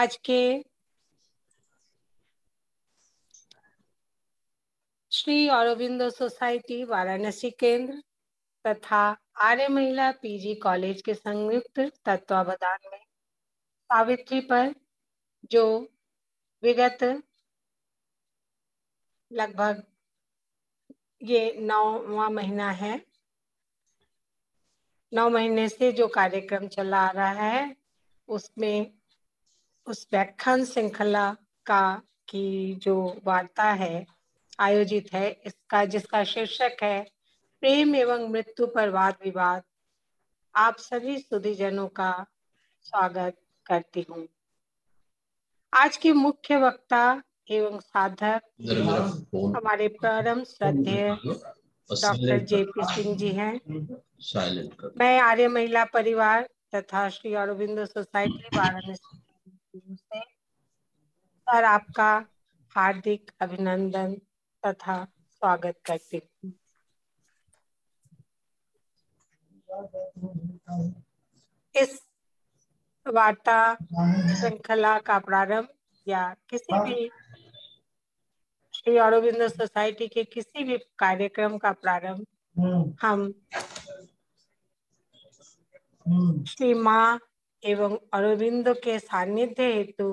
आज के श्री अरबिंदो सोसाइटी वाराणसी केंद्र तथा आर्य महिला पीजी कॉलेज के संयुक्त तत्वावधान में सावित्री पर जो विगत लगभग ये 9वां महीना है, 9 महीने से जो कार्यक्रम चला आ रहा है उसमें उस व्याख्यान श्रृंखला का की जो वार्ता है आयोजित है, इसका जिसका शीर्षक है प्रेम एवं मृत्यु पर वाद विवाद। आप सभी सुधीजनों का स्वागत करती हूँ। आज के मुख्य वक्ता एवं साधक हमारे परम श्रद्धेय डॉक्टर जेपी सिंह जी हैं। मैं आर्य महिला परिवार तथा श्री अरबिंदो सोसाइटी वाराणसी से सर आपका हार्दिक अभिनंदन तथा स्वागत करती हूँ। इस वार्ता श्रृंखला का प्रारंभ या किसी भी श्री अरबिंदो सोसाइटी के किसी भी कार्यक्रम का प्रारंभ हम श्री माँ एवं अरबिंदो के सानिध्य हेतु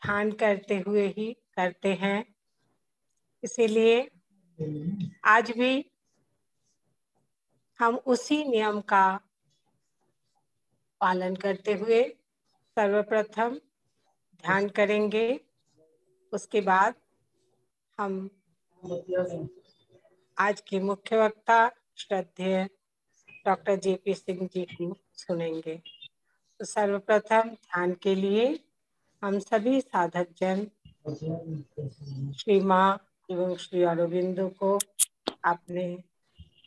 ध्यान करते हुए ही करते हैं। इसीलिए आज भी हम उसी नियम का पालन करते हुए सर्वप्रथम ध्यान करेंगे। उसके बाद हम आज के मुख्य वक्ता श्रद्धेय डॉक्टर जेपी सिंह जी को सुनेंगे। तो सर्वप्रथम ध्यान के लिए हम सभी साधक जन श्री माँ एवं श्री अरबिंदो को अपने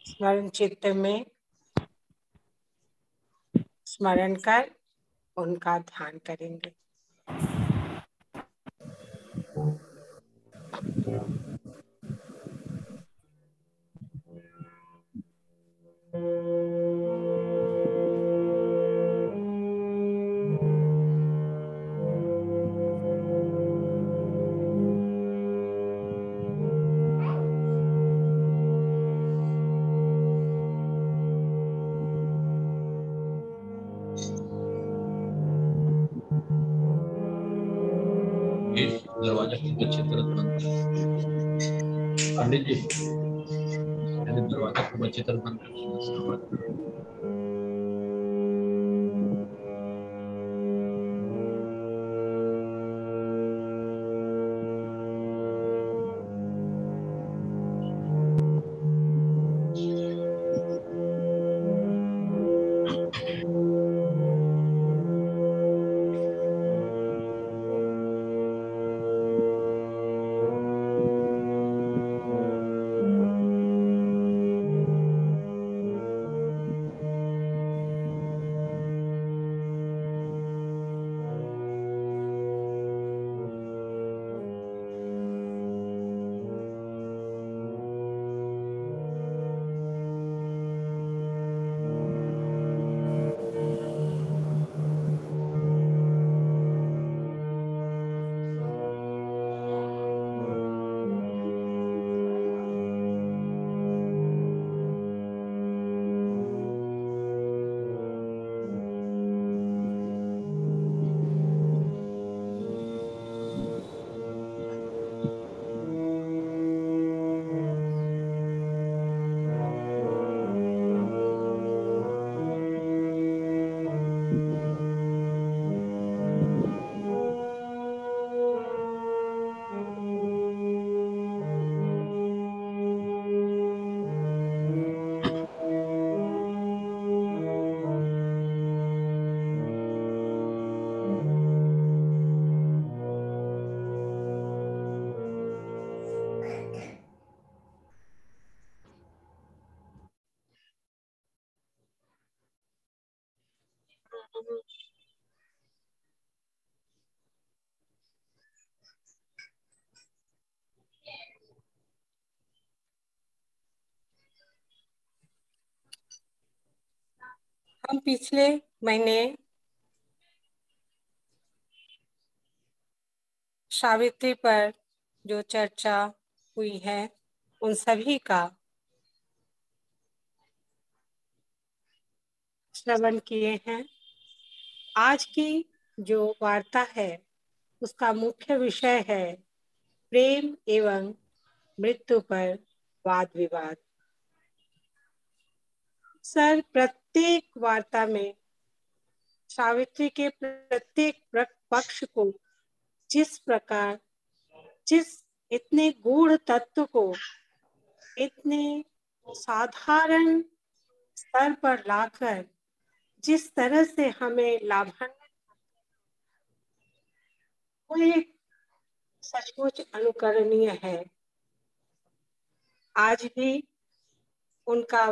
स्मरण चित्त में स्मरण कर उनका ध्यान करेंगे। दरवाजा खूब अच्छी तरह बंद कर पंडित जी, दरवाजा खूब अच्छी तरह बंद कर। हम पिछले महीने सावित्री पर जो चर्चा हुई है उन सभी का श्रवण किए हैं। आज की जो वार्ता है उसका मुख्य विषय है प्रेम एवं मृत्यु पर वाद विवाद। सर, प्रत्येक वार्ता में सावित्री के प्रत्येक पक्ष को जिस इतने गूढ़ तत्व को इतने साधारण स्तर पर लाकर जिस तरह से हमें लाभान्वित, वो एक सचमुच अनुकरणीय है। आज भी उनका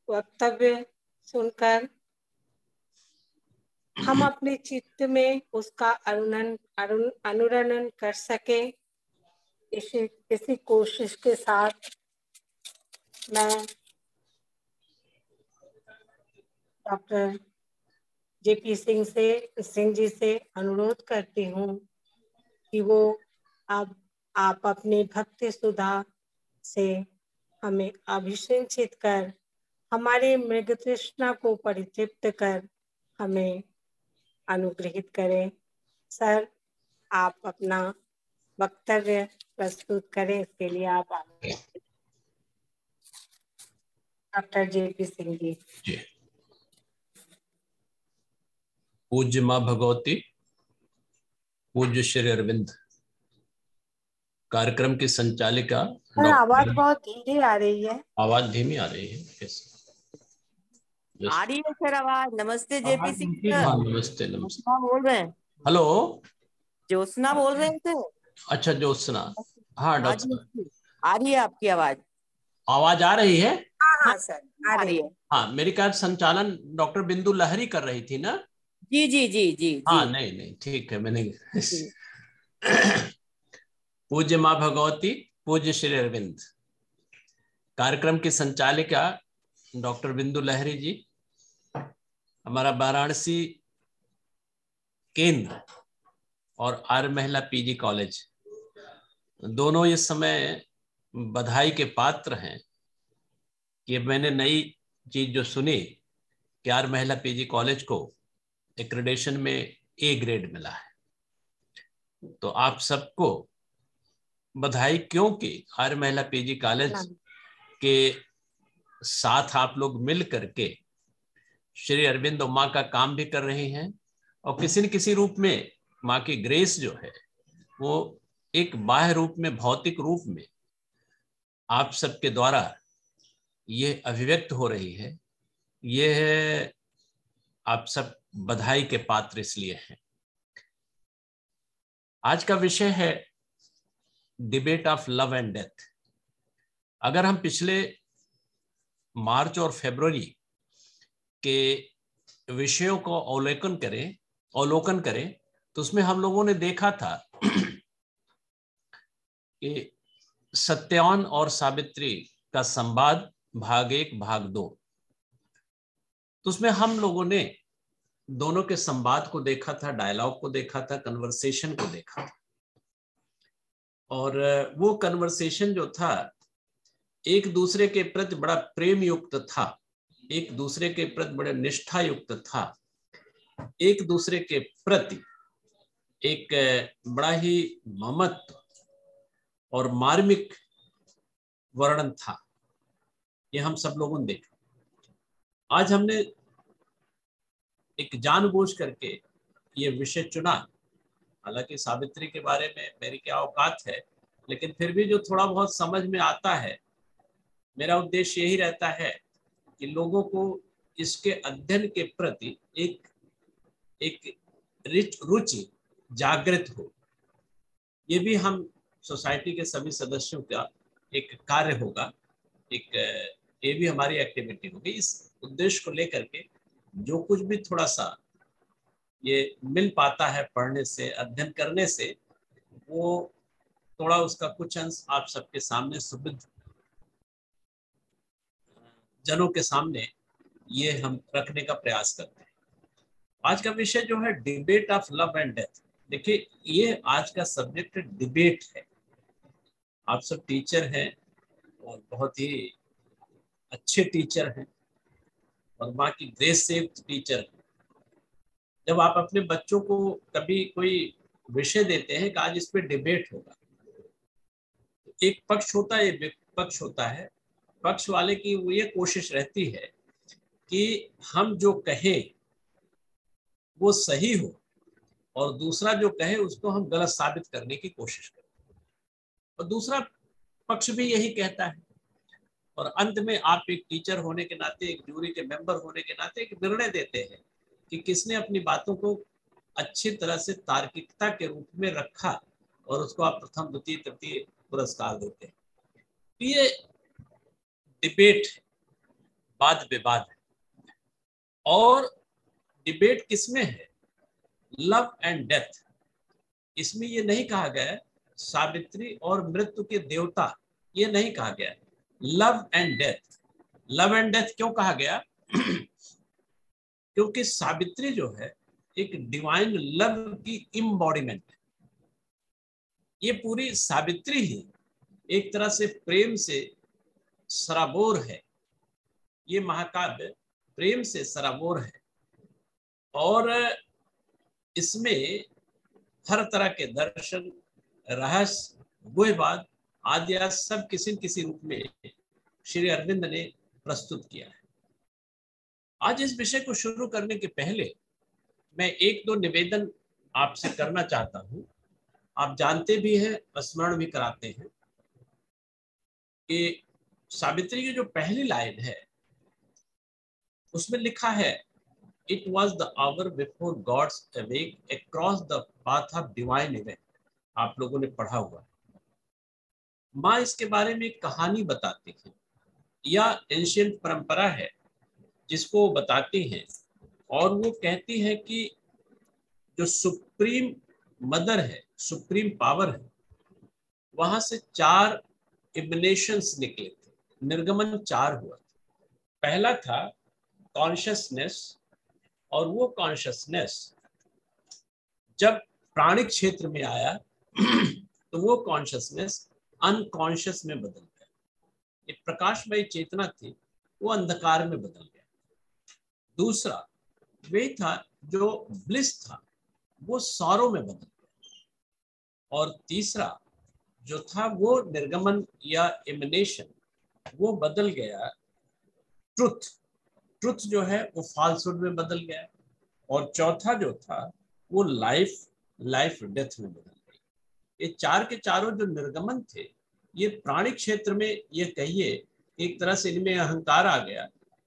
वक्तव्य सुनकर हम अपने चित्त में उसका अनुरणन कर सके, इसी कोशिश के साथ मैं डॉक्टर जेपी सिंह जी से अनुरोध करती हूँ कि वो अब आप अपनी भक्ति सुधा से हमें अभिषेचित कर हमारे मृग तृष्णा को परितृप्त कर हमें अनुग्रहित करें। सर, आप अपना वक्तव्य प्रस्तुत करें, इसके लिए आप डॉक्टर जेपी सिंह जी। पूज्य माँ भगवती, पूज्य श्री अरविंद, कार्यक्रम की संचालिका। आवाज बहुत धीरे आ रही है। आवाज धीमी आ रही है कैसे? आ रही है सर आवाज। नमस्ते जेपी सिंह सर। नमस्ते नमस्ते। बोल रहे हैं? हेलो, ज्योत्सना बोल रहे हैं सर। अच्छा ज्योत्सना, हाँ डॉक्टर, आ रही है आपकी आवाज? आवाज आ रही है? हाँ सर, आ रही है। हाँ, मेरी कार संचालन डॉक्टर बिंदु लहरी कर रही थी ना? जी जी जी जी हाँ जी। नहीं ठीक है, मैंने पूज्य माँ भगवती, पूज्य श्री अरविंद, कार्यक्रम की संचालिका डॉक्टर बिंदु लहरी जी, हमारा वाराणसी केंद्र और आर्य महिला पीजी कॉलेज दोनों इस समय बधाई के पात्र हैं कि मैंने नई चीज जो सुनी कि आर्य महिला पीजी कॉलेज को एक्रेडिशन में ए ग्रेड मिला है। तो आप सबको बधाई, क्योंकि आर्य महिला पीजी कॉलेज के साथ आप लोग मिल करके श्री अरविंद और माँ का काम भी कर रहे हैं, और किसी न किसी रूप में माँ की ग्रेस जो है वो एक बाह्य रूप में, भौतिक रूप में आप सबके द्वारा ये अभिव्यक्त हो रही है। ये है, आप सब बधाई के पात्र इसलिए हैं। आज का विषय है debate of love and death. अगर हम पिछले मार्च और फरवरी के विषयों को अवलोकन करें तो उसमें हम लोगों ने देखा था कि सत्यवान और सावित्री का संवाद भाग 1 भाग 2। तो उसमें हम लोगों ने दोनों के संवाद को देखा था, डायलॉग को देखा था, कन्वर्सेशन को देखा था। और वो कन्वर्सेशन जो था एक दूसरे के प्रति बड़ा प्रेम युक्त था, एक दूसरे के प्रति बड़े निष्ठा युक्त था, एक दूसरे के प्रति एक बड़ा ही ममत्व और मार्मिक वर्णन था। ये हम सब लोगों ने देखा। आज हमने एक जानबूझ करके ये विषय चुना। हालांकि सावित्री के बारे में मेरी क्या औकात है, लेकिन फिर भी जो थोड़ा बहुत समझ में आता है, मेरा उद्देश्य यही रहता है कि लोगों को इसके अध्ययन के प्रति एक रुचि जागृत हो। ये भी हम सोसाइटी के सभी सदस्यों का एक कार्य होगा, ये भी हमारी एक्टिविटी होगी। इस उद्देश्य को लेकर के जो कुछ भी थोड़ा सा ये मिल पाता है पढ़ने से, अध्ययन करने से, वो थोड़ा उसका कुछ अंश आप सबके सामने, सुबुद्ध जनों के सामने ये हम रखने का प्रयास करते हैं। आज का विषय जो है debate of love and death. देखिए, ये आज का सब्जेक्ट डिबेट है। आप सब टीचर हैं और बहुत ही अच्छे टीचर हैं और माँ की ग्रेस से टीचर हैं। जब आप अपने बच्चों को कभी कोई विषय देते हैं कि आज इस पे डिबेट होगा, तो एक पक्ष होता है, एक विपक्ष होता है। पक्ष वाले की वो ये कोशिश रहती है कि हम जो कहें वो सही हो और दूसरा जो कहे उसको हम गलत साबित करने की कोशिश करें, और दूसरा पक्ष भी यही कहता है। और अंत में आप एक टीचर होने के नाते, एक जूरी के मेंबर होने के नाते एक निर्णय देते हैं कि किसने अपनी बातों को अच्छी तरह से तार्किकता के रूप में रखा, और उसको आप प्रथम द्वितीय तृतीय पुरस्कार देते हैं। तो ये डिबेट है, वाद विवाद है। और डिबेट किसमें है? Love and death. इसमें ये नहीं कहा गया है सावित्री और मृत्यु के देवता, ये नहीं कहा गया है। Love and death. Love and death क्यों कहा गया? क्योंकि सावित्री जो है एक डिवाइन लव की इम्बॉडीमेंट है। ये पूरी सावित्री ही एक तरह से प्रेम से सराबोर है। ये महाकाव्य प्रेम से सराबोर है और इसमें हर तरह के दर्शन, रहस्य, गुह्यवाद आदि सब किसी न किसी रूप में श्री अरविंद ने प्रस्तुत किया है। आज इस विषय को शुरू करने के पहले मैं एक दो निवेदन आपसे करना चाहता हूं। आप जानते भी हैं, स्मरण भी कराते हैं कि सावित्री की जो पहली लाइन है उसमें लिखा है, it was the hour before gods awake across the path of divine event. आप लोगों ने पढ़ा हुआ है। माँ इसके बारे में एक कहानी बताती है, या एंशिएंट परंपरा है जिसको वो बताती हैं, और वो कहती है कि जो सुप्रीम मदर है, सुप्रीम पावर है, वहां से 4 इमिनेशंस निकले थे, निर्गमन 4 हुआ था। पहला था कॉन्शियसनेस, और वो कॉन्शियसनेस जब प्राणिक क्षेत्र में आया तो वो कॉन्शियसनेस अनकॉन्शियस में बदल गया। एक प्रकाशमयी चेतना थी, वो अंधकार में बदल गया। दूसरा वे था जो ब्लिस था, वो सौरों में बदल गया। और तीसरा जो था वो निर्गमन या इमिनेशन, वो बदल गया ट्रुथ। ट्रुथ जो है वो फॉल्सहुड में बदल गया। और चौथा जो था वो लाइफ डेथ में बदल गई। ये 4 के चारों जो निर्गमन थे, ये प्राणिक क्षेत्र में, ये कहिए एक तरह से इनमें अहंकार आ गया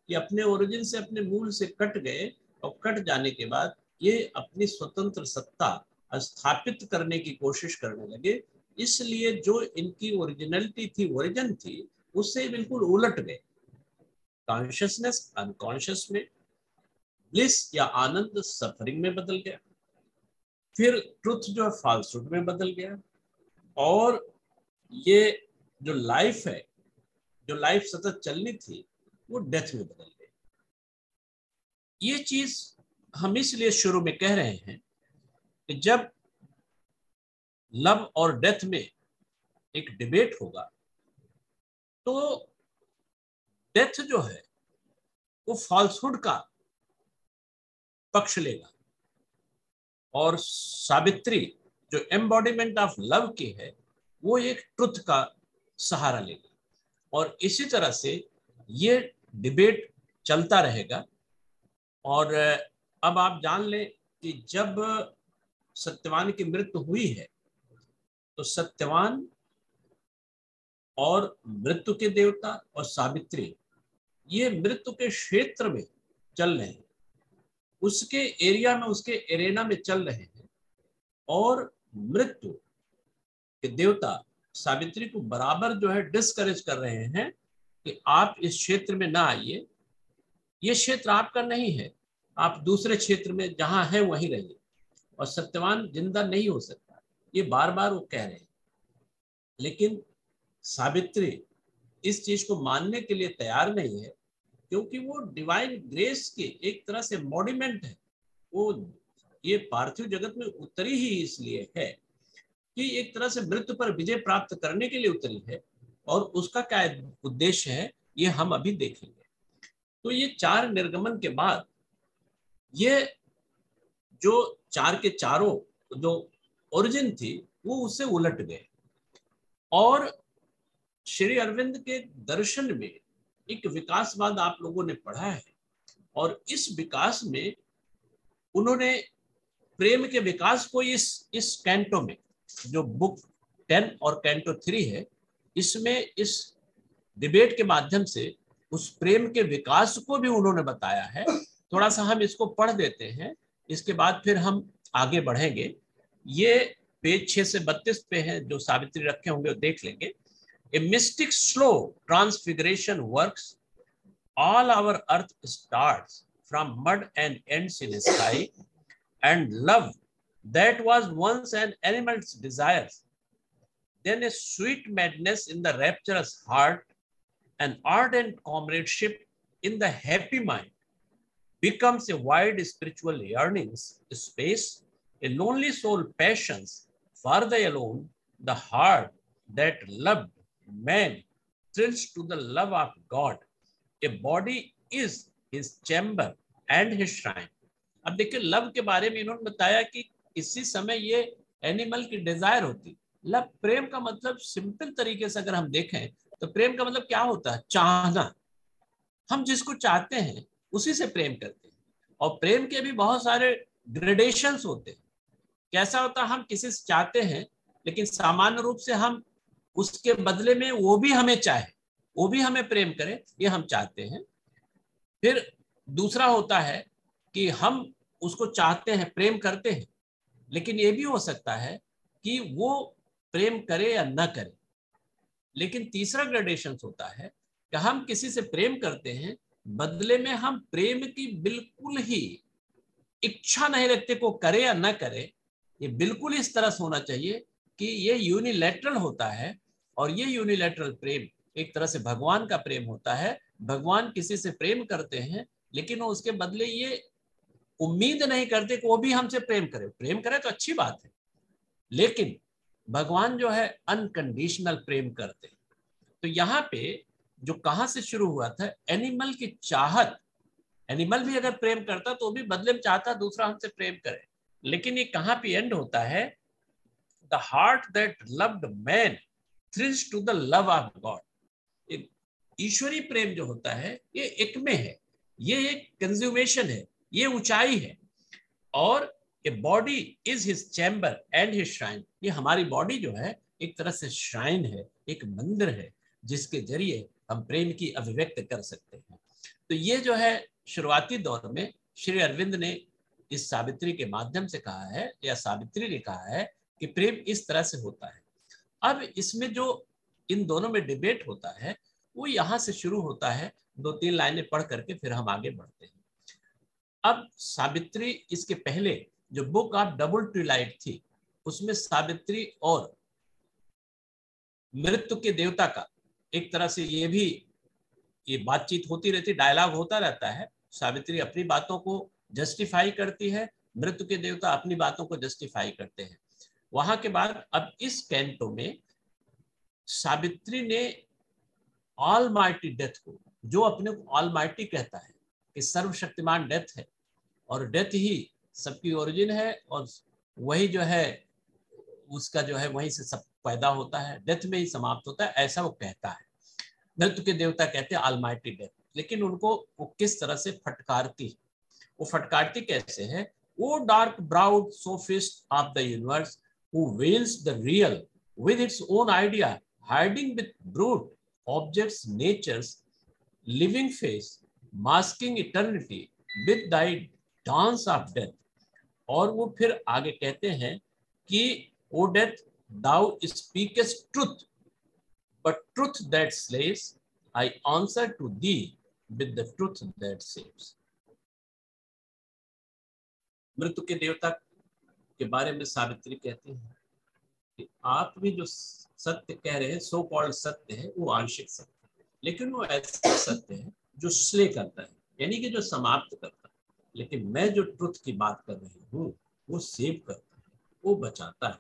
कि अपने ओरिजिन से, अपने मूल से कट गए, और कट जाने के बाद ये अपनी स्वतंत्र सत्ता स्थापित करने की कोशिश करने लगे। इसलिए जो इनकी ओरिजिनलिटी थी, ओरिजिन थी, उससे बिल्कुल उलट गए। कॉन्शियसनेस अनकॉन्शियस में, ब्लिस या आनंद सफरिंग में बदल गया। फिर ट्रुथ जो है फॉल्सहुड में बदल गया। और ये जो लाइफ है, जो लाइफ सतत चलनी थी, वो डेथ में बदल गई। ये चीज हम इसलिए शुरू में कह रहे हैं कि जब लव और डेथ में एक डिबेट होगा तो डेथ जो है वो फॉल्सहुड का पक्ष लेगा, और सावित्री जो एम्बॉडीमेंट ऑफ लव की है, वो एक ट्रुथ का सहारा लेगी। और इसी तरह से ये डिबेट चलता रहेगा। और अब आप जान लें कि जब सत्यवान की मृत्यु हुई है तो सत्यवान और मृत्यु के देवता और सावित्री ये मृत्यु के क्षेत्र में चल रहे हैं, उसके एरिया में, उसके एरेना में चल रहे हैं। और मृत्यु के देवता सावित्री को बराबर जो है डिस्करेज कर रहे हैं कि आप इस क्षेत्र में ना आइए, ये क्षेत्र आपका नहीं है, आप दूसरे क्षेत्र में जहां है वहीं रहिए, और सत्यवान जिंदा नहीं हो सकता। ये बार बार वो कह रहे हैं। लेकिन सावित्री इस चीज को मानने के लिए तैयार नहीं है, क्योंकि वो डिवाइन ग्रेस के एक तरह से एम्बॉडीमेंट है। वो ये पार्थिव जगत में उतरी ही इसलिए है कि एक तरह से मृत्यु पर विजय प्राप्त करने के लिए उतरी है, और उसका क्या उद्देश्य है ये हम अभी देखेंगे। तो ये 4 निर्गमन के बाद ये जो 4 के चारों जो ओरिजिन थी वो उससे उलट गए, और श्री अरविंद के दर्शन में एक विकासवाद आप लोगों ने पढ़ा है, और इस विकास में उन्होंने प्रेम के विकास को इस कैंटो में, जो बुक 10 और कैंटो 3 है, इसमें इस डिबेट के माध्यम से उस प्रेम के विकास को भी उन्होंने बताया है। थोड़ा सा हम इसको पढ़ देते हैं, इसके बाद फिर हम आगे बढ़ेंगे। ये पेज 6 से 32 पे है, जो सावित्री रखे होंगे वो देख लेंगे। A mystic slow transfiguration works. All our earth starts from mud and ends in a sky, and love that was once an animal's desires, then a sweet madness in the rapturous heart, an ardent comradeship in the happy mind, becomes a wide spiritual yearnings space, a lonely soul passions for the alone, the heart that loved man thrills to the love of God. A body is his chamber and his shrine. अब देखिए love के बारे में इन्होंने बताया कि इसी समय ये एनिमल की डिजायर होती। लव, प्रेम का मतलब सिंपल तरीके से अगर हम देखें तो प्रेम का मतलब क्या होता है? चाहना। हम जिसको चाहते हैं उसी से प्रेम करते हैं, और प्रेम के भी बहुत सारे ग्रेडेशंस होते हैं। कैसा होता है? हम किसी से चाहते हैं लेकिन सामान्य रूप से हम उसके बदले में वो भी हमें चाहे, वो भी हमें प्रेम करे, ये हम चाहते हैं। फिर दूसरा होता है कि हम उसको चाहते हैं, प्रेम करते हैं, लेकिन ये भी हो सकता है कि वो प्रेम करे या न करे। लेकिन तीसरा ग्रेडेशन होता है कि हम किसी से प्रेम करते हैं, बदले में हम प्रेम की बिल्कुल ही इच्छा नहीं रखते को करे या न करे। ये बिल्कुल इस तरह से होना चाहिए कि ये यूनिलैटरल होता है, और ये यूनिलैटरल प्रेम एक तरह से भगवान का प्रेम होता है। भगवान किसी से प्रेम करते हैं, लेकिन वो उसके बदले ये उम्मीद नहीं करते कि वो भी हमसे प्रेम करे। प्रेम करे तो अच्छी बात है, लेकिन भगवान जो है अनकंडीशनल प्रेम करते हैं। तो यहाँ पे जो कहाँ से शुरू हुआ था, एनिमल की चाहत। एनिमल भी अगर प्रेम करता तो भी बदले में चाहता दूसरा हमसे प्रेम करे, लेकिन ये कहाँ पे एंड होता है? The heart that loved man thrills to the love of God. ईश्वरी प्रेम जो होता है ये एक में है, ये एक कंज्यूमेशन है, ये ऊंचाई है। और a body is his chamber and his shrine. ये हमारी बॉडी जो है एक तरह से श्राइन है, एक मंदिर है, जिसके जरिए हम प्रेम की अभिव्यक्त कर सकते हैं। तो ये जो है शुरुआती दौर में श्री अरविंद ने इस सावित्री के माध्यम से कहा है, या सावित्री ने कहा है कि प्रेम इस तरह से होता है। अब इसमें जो इन दोनों में डिबेट होता है वो यहाँ से शुरू होता है। 2-3 लाइनें पढ़ करके फिर हम आगे बढ़ते हैं। अब सावित्री, इसके पहले जो बुक ऑफ डबल ट्विलाइट थी उसमें सावित्री और मृत्यु के देवता का एक तरह से ये बातचीत होती रहती, डायलॉग होता रहता है। सावित्री अपनी बातों को जस्टिफाई करती है, मृत्यु के देवता अपनी बातों को जस्टिफाई करते हैं। वहां के बाद अब इस कैंटो में सावित्री ने ऑलमाइटी डेथ को, जो अपने को ऑलमाइटी कहता है कि सर्वशक्तिमान डेथ है, और डेथ ही सबकी ओरिजिन है, और वही जो है उसका जो है वहीं से सब पैदा होता है, डेथ में ही समाप्त होता है, ऐसा वो कहता है। मृत्यु के देवता कहते हैं ऑलमाइटी डेथ। लेकिन उनको वो किस तरह से फटकारती, वो फटकारती कैसे है? वो dark browed sophist of the universe who veils the real with its own idea, hiding with brute objects nature's living face, masking eternity with thy dance of death. और वो फिर आगे कहते हैं कि O death, thou speakest truth, but truth that slays, I answer to thee with the truth that saves. मृत्यु के देवता के बारे में सावित्री कहती है कि आप भी जो सत्य कह रहे हैं, सो कॉल्ड सत्य है, वो आंशिक सत्य है, लेकिन वो ऐसा सत्य है जो स्ले करता है, यानी कि जो समाप्त करता है। लेकिन मैं जो ट्रुथ की बात कर रही हूँ वो सेव करता है, वो बचाता है।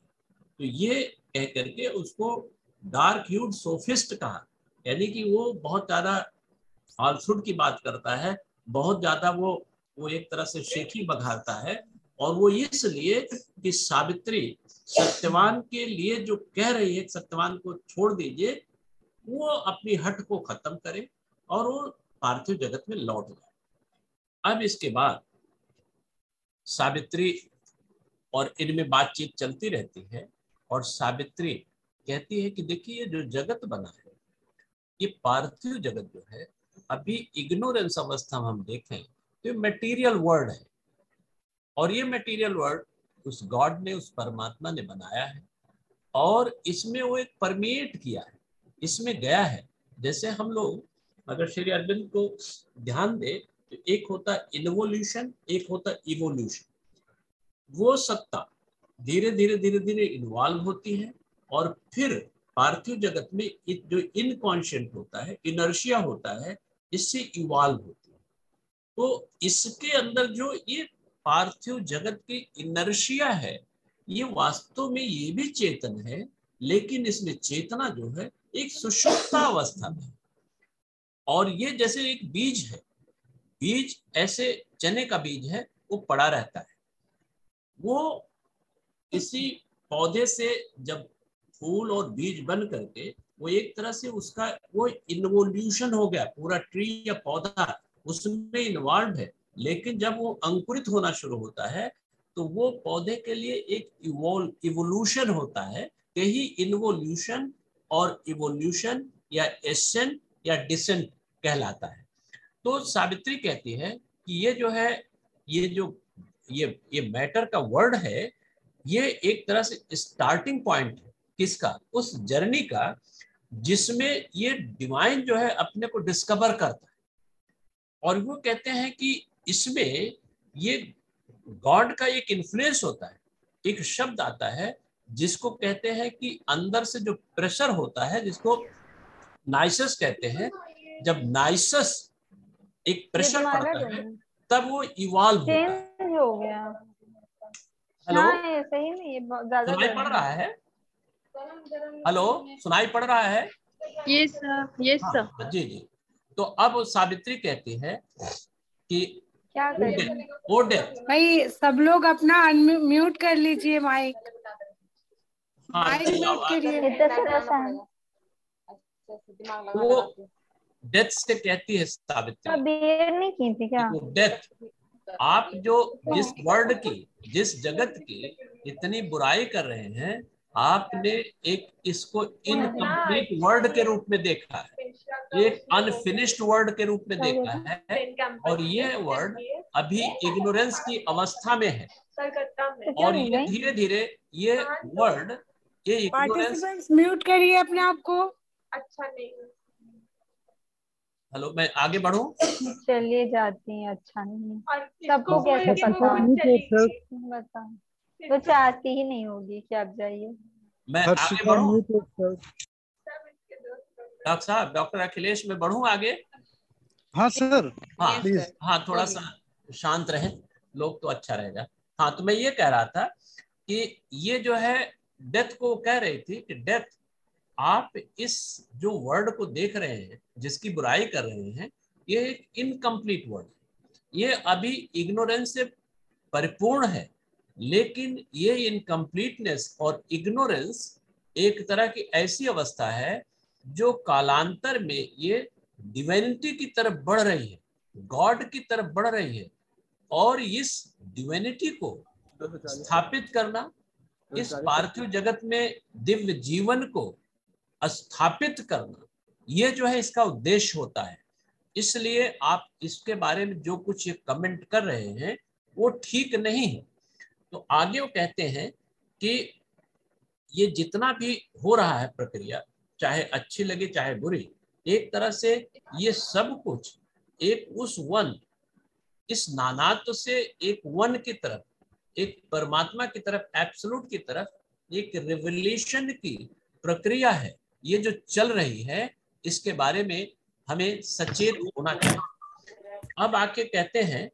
तो ये कह करके उसको डार्क ह्यूड सोफिस्ट कहा, यानी कि वो बहुत ज्यादा फाल्सुड की बात करता है, बहुत ज्यादा वो एक तरह से शेखी बघारता है। और वो इसलिए कि सावित्री सत्यवान के लिए जो कह रही है सत्यवान को छोड़ दीजिए, वो अपनी हट को खत्म करे और वो पार्थिव जगत में लौट जाए। अब इसके बाद सावित्री और इनमें बातचीत चलती रहती है और सावित्री कहती है कि देखिए ये जो जगत बना है, ये पार्थिव जगत जो है, अभी इग्नोरेंस अवस्था में हम देखें तो मटेरियल वर्ल्ड है, और ये मटेरियल वर्ल्ड उस गॉड ने, उस परमात्मा ने बनाया है और इसमें वो एक परमेट किया है, इसमें गया है। जैसे हम लोग अगर श्री अरविंद को ध्यान दे तो एक होता इन्वोल्यूशन, एक होता इवोल्यूशन। वो सत्ता धीरे धीरे धीरे धीरे इन्वॉल्व होती है और फिर पार्थिव जगत में जो इनकॉन्शियंट होता है, इनर्शिया होता है, इससे इवॉल्व होती है। तो इसके अंदर जो ये पार्थिव जगत की इनर्शिया है, ये वास्तव में ये भी चेतन है, लेकिन इसमें चेतना जो है एक सुषुप्त अवस्था में। और ये जैसे एक बीज है, बीज ऐसे चने का बीज है, वो पड़ा रहता है, वो इसी पौधे से जब फूल और बीज बन करके वो एक तरह से उसका वो इन्वोल्यूशन हो गया, पूरा ट्री या पौधा उसमें इन्वॉल्व है। लेकिन जब वो अंकुरित होना शुरू होता है तो वो पौधे के लिए एक इवोल्यूशन होता है, यही इन्वोल्यूशन और इवोल्यूशन या एसेंट या डिसेंट कहलाता है। तो सावित्री कहती है कि ये जो है, ये जो ये मैटर का वर्ड है, ये एक तरह से स्टार्टिंग पॉइंट है किसका, उस जर्नी का, जिसमें ये डिवाइन जो है अपने को डिस्कवर करता है। और वो कहते हैं कि इसमें ये गॉड का एक इन्फ्लुएंस होता है। एक शब्द आता है जिसको कहते हैं कि अंदर से जो प्रेशर होता है, जिसको नाइसस कहते हैं, जब नाइसस एक प्रेशर पड़ता है तब वो इवॉल्व होता है। चेंज हो गया। हेलो, हाँ, सही में ये बहुत ज्यादा सुनाई पड़ रहा है? हेलो, सुनाई पड़ रहा है? Yes sir, yes sir. हाँ, जी जी। तो अब सावित्री कहती है कि क्या करें ओ डेथ, भाई सब लोग अपना अनम्यूट कर लीजिए माइक, माइक म्यूट करिए। इतना सा कैसा है? वो डेथ से कहती है सावित्री, बियर नहीं की थी क्या? वो डेथ, आप जो जिस वर्ड की, जिस जगत की इतनी बुराई कर रहे हैं, आपने एक इसको इनकम्प्लीट वर्ड के रूप में देखा है, एक अनफिनिश्ड वर्ड के रूप में देखा है, और ये वर्ड अभी इग्नोरेंस की अवस्था में है। और ये धीरे धीरे ये वर्ड, ये इग्नोरेंस। पार्टिसिपेंट्स म्यूट करिए अपने आप को। अच्छा नहीं, हेलो, मैं आगे बढ़ूं? चलिए जाती हैं, अच्छा नहीं सबको कैसे पता बता, तो चाहती ही नहीं होगी कि आप जाइए। मैं आगे बढ़ूं? डॉक्टर साहब, डॉक्टर अखिलेश, मैं बढ़ूं आगे? हाँ सर, हाँ प्लीज। हाँ, थोड़ा सा शांत रहे लोग तो अच्छा रहेगा। हाँ, तो मैं ये कह रहा था कि ये जो है डेथ को कह रही थी कि डेथ, आप इस जो वर्ड को देख रहे हैं, जिसकी बुराई कर रहे हैं, ये एक इनकम्प्लीट वर्ड है, ये अभी इग्नोरेंस से परिपूर्ण है। लेकिन ये इनकम्प्लीटनेस और इग्नोरेंस एक तरह की ऐसी अवस्था है जो कालांतर में ये डिविनिटी की तरफ बढ़ रही है, गॉड की तरफ बढ़ रही है। और इस डिविनिटी को स्थापित करना, इस पार्थिव जगत में दिव्य जीवन को स्थापित करना, ये जो है इसका उद्देश्य होता है। इसलिए आप इसके बारे में जो कुछ ये कमेंट कर रहे हैं वो ठीक नहीं है। तो आगे वो कहते हैं कि ये जितना भी हो रहा है प्रक्रिया, चाहे अच्छी लगे चाहे बुरी, एक तरह से ये सब कुछ एक उस वन, इस नानात्व से एक वन की तरफ, एक परमात्मा की तरफ, एब्सोल्यूट की तरफ एक रिवलेशन की प्रक्रिया है। ये जो चल रही है, इसके बारे में हमें सचेत होना चाहिए। अब आके कहते हैं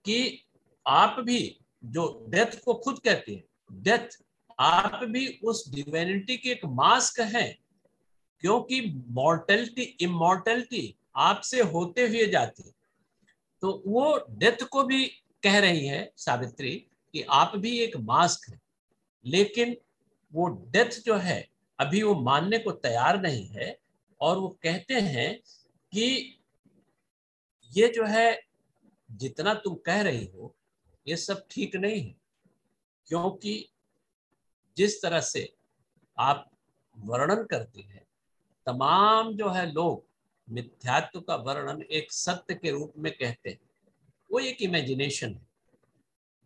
कि आप भी जो डेथ को खुद कहती है, डेथ आप भी उस डिविनिटी की एक मास्क है, क्योंकि मॉर्टेलिटी इमॉर्टेलिटी आपसे होते हुए जाती है। तो वो डेथ को भी कह रही है सावित्री कि आप भी एक मास्क है, लेकिन वो डेथ जो है अभी वो मानने को तैयार नहीं है, और वो कहते हैं कि ये जो है जितना तुम कह रही हो ये सब ठीक नहीं है, क्योंकि जिस तरह से आप वर्णन करती हैं, तमाम जो है लोग मिथ्यात्व का वर्णन एक सत्य के रूप में कहते हैं, वो एक इमेजिनेशन है।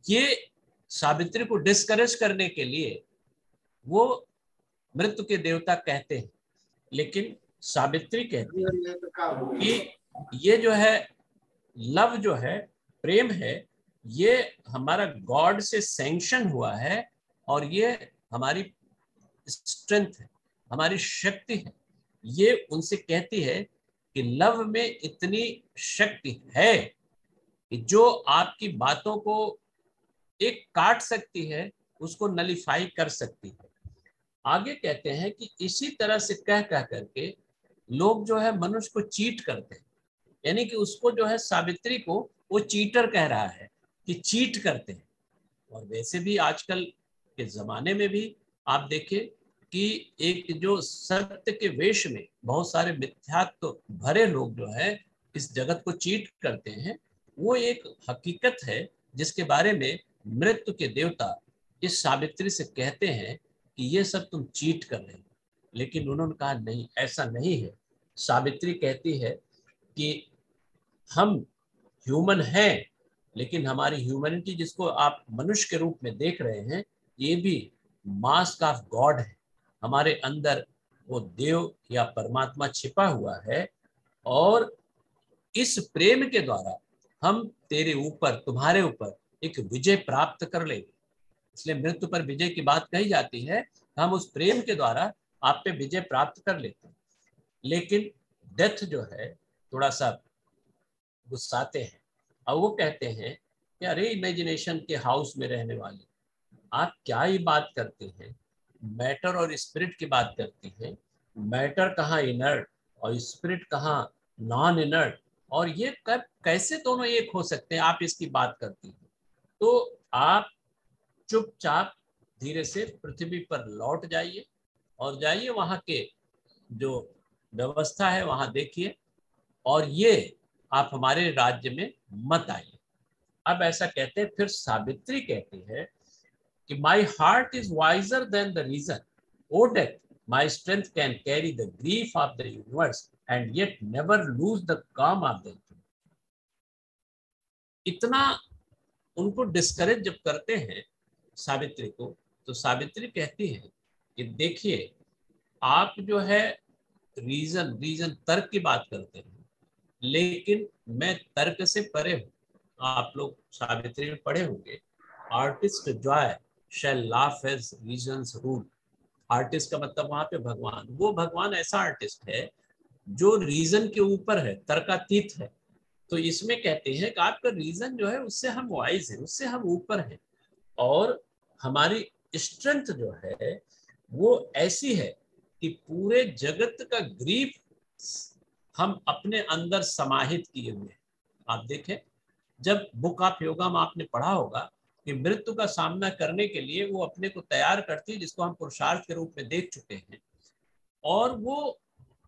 ये सावित्री को डिस्करेज करने के लिए वो मृत्यु के देवता कहते हैं, लेकिन सावित्री कहती है कि ये जो है लव जो है, प्रेम है, ये हमारा गॉड से सैंक्शन हुआ है, और ये हमारी स्ट्रेंथ है, हमारी शक्ति है। ये उनसे कहती है कि लव में इतनी शक्ति है कि जो आपकी बातों को एक काट सकती है, उसको नलिफाई कर सकती है। आगे कहते हैं कि इसी तरह से कह करके लोग जो है मनुष्य को चीट करते हैं, यानी कि उसको जो है सावित्री को वो चीटर कह रहा है कि चीट करते हैं। और वैसे भी आजकल के जमाने में भी आप देखें कि एक जो सत्य के वेश में बहुत सारे मिथ्यात्व भरे लोग जो है इस जगत को चीट करते हैं, वो एक हकीकत है जिसके बारे में मृत्यु के देवता इस सावित्री से कहते हैं कि ये सब तुम चीट कर रहे हो। लेकिन उन्होंने कहा नहीं, ऐसा नहीं है। सावित्री कहती है कि हम ह्यूमन हैं, लेकिन हमारी ह्यूमैनिटी जिसको आप मनुष्य के रूप में देख रहे हैं, ये भी मास्क ऑफ गॉड है। हमारे अंदर वो देव या परमात्मा छिपा हुआ है, और इस प्रेम के द्वारा हम तेरे ऊपर, तुम्हारे ऊपर एक विजय प्राप्त कर लेंगे। इसलिए मृत्यु पर विजय की बात कही जाती है, हम उस प्रेम के द्वारा आप पे विजय प्राप्त कर लेते हैं। लेकिन डेथ जो है थोड़ा सा गुस्साते हैं, और वो कहते हैं कि अरे इमेजिनेशन के हाउस में रहने वाले, आप क्या ही बात करते हैं, मैटर और स्पिरिट की बात करती हैं। मैटर कहाँ इनर्ट और स्पिरिट कहाँ नॉन इनर्ट, और ये कब कैसे दोनों एक हो सकते हैं, आप इसकी बात करती हैं। तो आप चुपचाप धीरे से पृथ्वी पर लौट जाइए, और जाइए वहां के जो व्यवस्था है वहां देखिए, और ये आप हमारे राज्य में मत आइए। अब ऐसा कहते हैं। फिर सावित्री कहती है कि my heart is wiser than the reason, O death my strength can carry the grief of the universe and yet never lose the calm of the. इतना उनको डिस्करेज जब करते हैं सावित्री को, तो सावित्री कहती है कि देखिए, आप जो है रीजन तर्क की बात करते हैं, लेकिन मैं तर्क से परे हूँ। आप लोग सावित्री में पढ़े होंगे, artist joy shall laugh as reasons rule. Artist का मतलब वहां पे भगवान, वो भगवान ऐसा आर्टिस्ट है जो रीजन के ऊपर है, तर्कातीत है। तो इसमें कहते हैं कि आपका रीजन जो है उससे हम वाइज है, उससे हम ऊपर हैं, और हमारी स्ट्रेंथ जो है वो ऐसी है कि पूरे जगत का ग्रीफ हम अपने अंदर समाहित किए हुए हैं। आप देखें, जब बुक ऑफ योगा में आपने पढ़ा होगा कि मृत्यु का सामना करने के लिए वो अपने को तैयार करती है, जिसको हम पुरुषार्थ के रूप में देख चुके हैं, और वो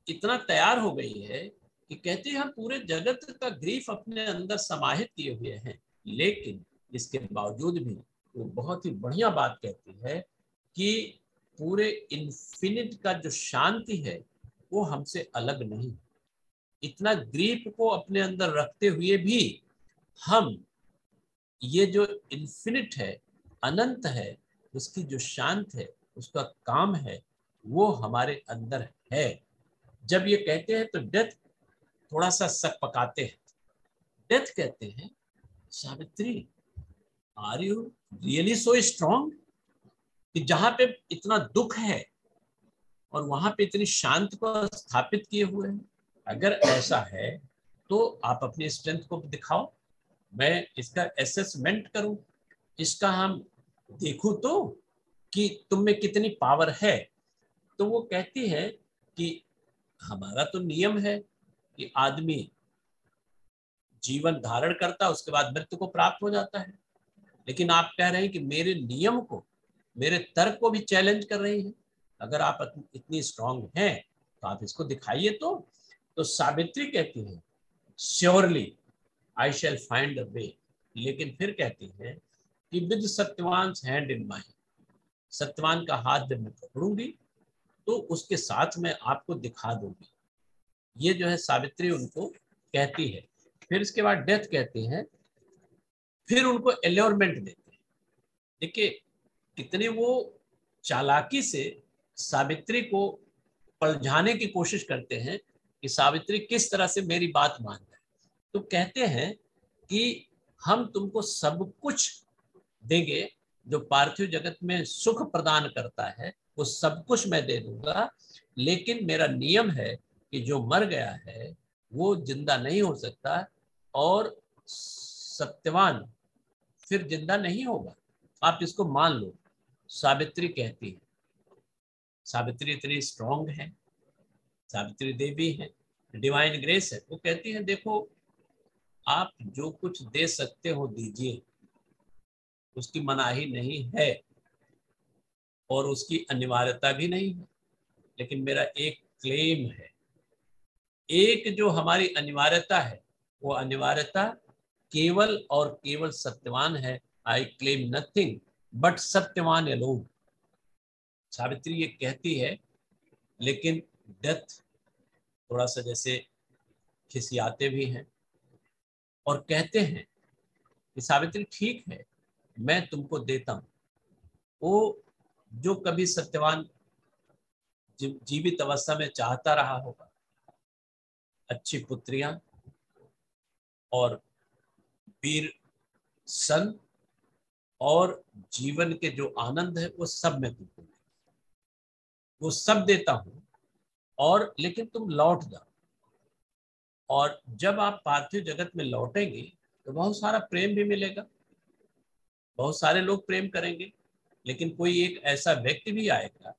इतना तैयार हो गई है कि कहती है हम पूरे जगत का ग्रीफ अपने अंदर समाहित किए हुए हैं। लेकिन इसके बावजूद भी वो बहुत ही बढ़िया बात कहती है कि पूरे इन्फिनिट का जो शांति है वो हमसे अलग नहीं। इतना ग्रीफ को अपने अंदर रखते हुए भी हम ये जो इन्फिनिट है, अनंत है, उसकी जो शांत है, उसका काम है, वो हमारे अंदर है। जब ये कहते हैं तो डेथ थोड़ा सा सक पकाते हैं। डेथ कहते हैं, Savitri are you really so strong, कि जहां पे इतना दुख है और वहां पे इतनी शांति को स्थापित किए हुए हैं। अगर ऐसा है तो आप अपनी स्ट्रेंथ को दिखाओ, मैं इसका असेसमेंट करूं, इसका हम देखूं तो कि तुम में कितनी पावर है। तो वो कहती है कि हमारा तो नियम है कि आदमी जीवन धारण करता है, उसके बाद मृत्यु को प्राप्त हो जाता है, लेकिन आप कह रहे हैं कि मेरे नियम को, मेरे तर्क को भी चैलेंज कर रही है। अगर आप इतनी स्ट्रांग हैं तो आप इसको दिखाइए। तो सावित्री कहती है surely I shell find a वे, लेकिन फिर कहती है कि विद सत्यवान हैंड इन माई, सत्यवान का हाथ जब मैं पकड़ूंगी तो उसके साथ में आपको दिखा दूंगी। ये जो है सावित्री उनको कहती है। फिर इसके बाद डेथ कहती है, फिर उनको एल्योरमेंट देते हैं। देखिए कितने वो चालाकी से सावित्री को पलझाने की कोशिश करते हैं कि सावित्री किस तरह से मेरी बात मान जाए। तो कहते हैं कि हम तुमको सब कुछ देंगे जो पार्थिव जगत में सुख प्रदान करता है, वो सब कुछ मैं दे दूंगा, लेकिन मेरा नियम है कि जो मर गया है वो जिंदा नहीं हो सकता और सत्यवान फिर जिंदा नहीं होगा, आप इसको मान लो। सावित्री कहती है, सावित्री इतनी स्ट्रांग है, सावित्री देवी है, डिवाइन ग्रेस है। वो कहती है देखो आप जो कुछ दे सकते हो दीजिए, उसकी मनाही नहीं है और उसकी अनिवार्यता भी नहीं है, लेकिन मेरा एक क्लेम है। एक जो हमारी अनिवार्यता है वो अनिवार्यता केवल और केवल सत्यवान है। I claim nothing but Satyavan alone. Savitri ये कहती है, लेकिन डेथ थोड़ा सा जैसे खिसियाते भी हैं और कहते हैं कि सावित्री ठीक है मैं तुमको देता हूं। वो जो कभी सत्यवान जीवित अवस्था में चाहता रहा होगा, अच्छी पुत्रियां और वीर सन और जीवन के जो आनंद है वो सब मैं तुमको वो सब देता हूं, और लेकिन तुम लौट जाओ। और जब आप पार्थिव जगत में लौटेंगे तो बहुत सारा प्रेम भी मिलेगा, बहुत सारे लोग प्रेम करेंगे, लेकिन कोई एक ऐसा व्यक्ति भी आएगा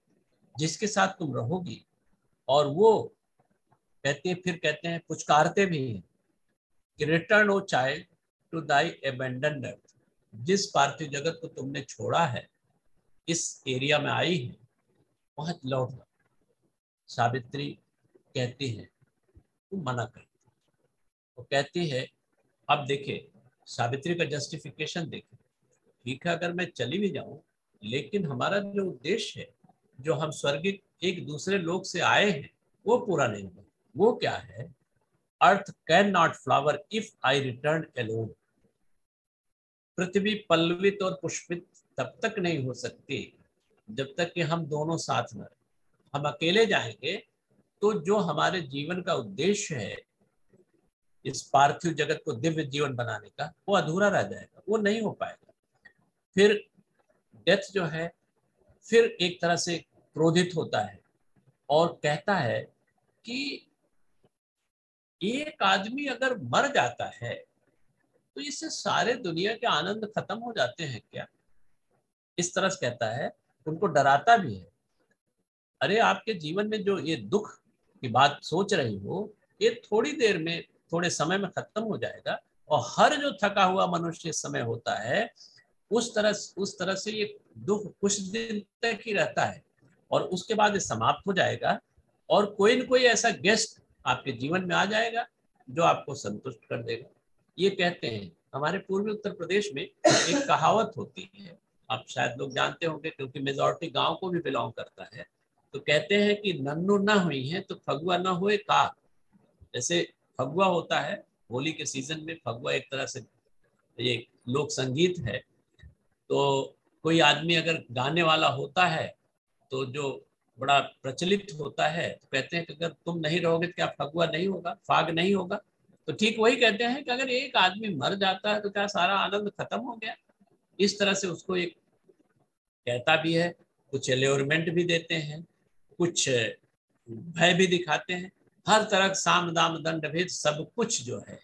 जिसके साथ तुम रहोगी और वो कहते हैं, फिर कहते हैं पुचकारते भी हैं कि return O child to thy abandoned earth. जिस पार्थिव जगत को तुमने छोड़ा है, इस एरिया में आई है, वहां लौट जाओ। सावित्री कहती है, तुम मना करती। वो कहती है, अब देखिए सावित्री का जस्टिफिकेशन देखिए, ठीक है अगर मैं चली भी जाऊं, लेकिन हमारा जो उद्देश्य है, जो हम स्वर्गिक एक दूसरे लोक से आए हैं, वो पूरा नहीं हुआ। वो क्या है? Earth can not flower if I return alone. पृथ्वी पल्लवित और पुष्पित तब तक नहीं हो सकती जब तक कि हम दोनों साथ न रहें। हम अकेले जाएंगे तो जो हमारे जीवन का उद्देश्य है, इस पार्थिव जगत को दिव्य जीवन बनाने का, वो अधूरा रह जाएगा, वो नहीं हो पाएगा। फिर डेथ जो है फिर एक तरह से क्रोधित होता है और कहता है कि एक आदमी अगर मर जाता है तो इससे सारे दुनिया के आनंद खत्म हो जाते हैं क्या? इस तरह से कहता है, उनको डराता भी है। अरे आपके जीवन में जो ये दुख की बात सोच रही हो, ये थोड़ी देर में, थोड़े समय में खत्म हो जाएगा, और हर जो थका हुआ मनुष्य समय होता है उस तरह से ये दुख कुछ दिन तक ही रहता है और उसके बाद ये समाप्त हो जाएगा, और कोई न कोई ऐसा गेस्ट आपके जीवन में आ जाएगा जो आपको संतुष्ट कर देगा। ये कहते हैं, हमारे पूर्वी उत्तर प्रदेश में एक कहावत होती है, आप शायद लोग जानते होंगे क्योंकि मेजॉरिटी गांव को भी बिलोंग करता है। तो कहते हैं कि नन्नू ना हुई है तो फगुआ ना हुए का। जैसे फगुआ होता है, होली के सीजन में फगुआ एक तरह से ये लोक संगीत है। तो कोई आदमी अगर गाने वाला होता है तो जो बड़ा प्रचलित होता है, तो कहते हैं कि अगर तुम नहीं रहोगे तो क्या फगुआ नहीं होगा, फाग नहीं होगा। तो ठीक वही कहते हैं कि अगर एक आदमी मर जाता है तो क्या सारा आनंद खत्म हो गया? इस तरह से उसको एक कहता भी है, कुछ एल्योरमेंट भी देते हैं, कुछ भय भी दिखाते हैं, हर तरह साम दाम दंड भेद सब कुछ जो है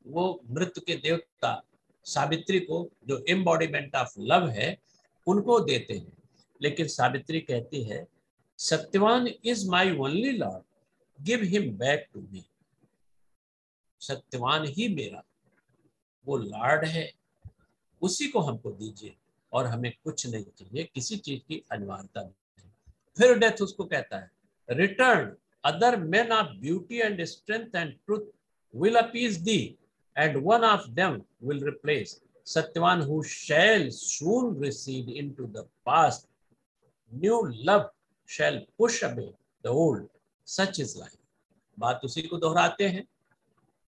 वो मृत्यु के देवता सावित्री को, जो एम्बॉडीमेंट ऑफ लव है, उनको देते हैं। लेकिन सावित्री कहती है Satyavan is my only lord, give him back to me. Satyavan ही मेरा वो लॉर्ड है, उसी को हमको दीजिए और हमें कुछ नहीं चाहिए, किसी चीज की अनिवार्यता नहीं। फिर डेथ उसको कहता है return other men of beauty and strength and truth will appease thee and one of them will replace Satyavan who shall soon recede into the past, new love shall push away the old, such is life. बात उसी को दोहराते हैं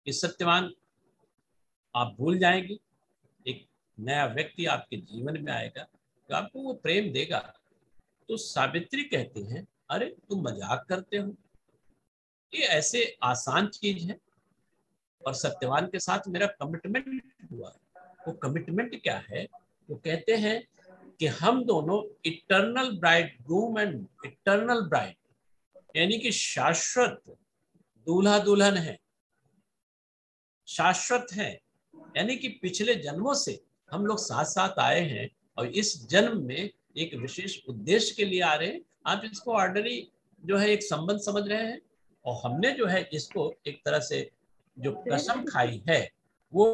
कि सत्यवान आप भूल जाएंगी, एक नया व्यक्ति आपके जीवन में आएगा तो आपको वो प्रेम देगा। तो सावित्री कहती हैं अरे तुम मजाक करते हो, ये ऐसे आसान चीज है, और सत्यवान के साथ मेरा कमिटमेंट हुआ। वो कमिटमेंट क्या है? वो कहते हैं कि हम दोनों eternal bride groom and eternal bride, यानी कि शाश्वत दूल्हा दुल्हन है, शाश्वत है, यानी कि पिछले जन्मों से हम लोग साथ साथ आए हैं और इस जन्म में एक विशेष उद्देश्य के लिए आ रहे हैं। आप इसको ऑर्डिनरी जो है एक संबंध समझ रहे हैं, और हमने जो है इसको एक तरह से जो कसम खाई है वो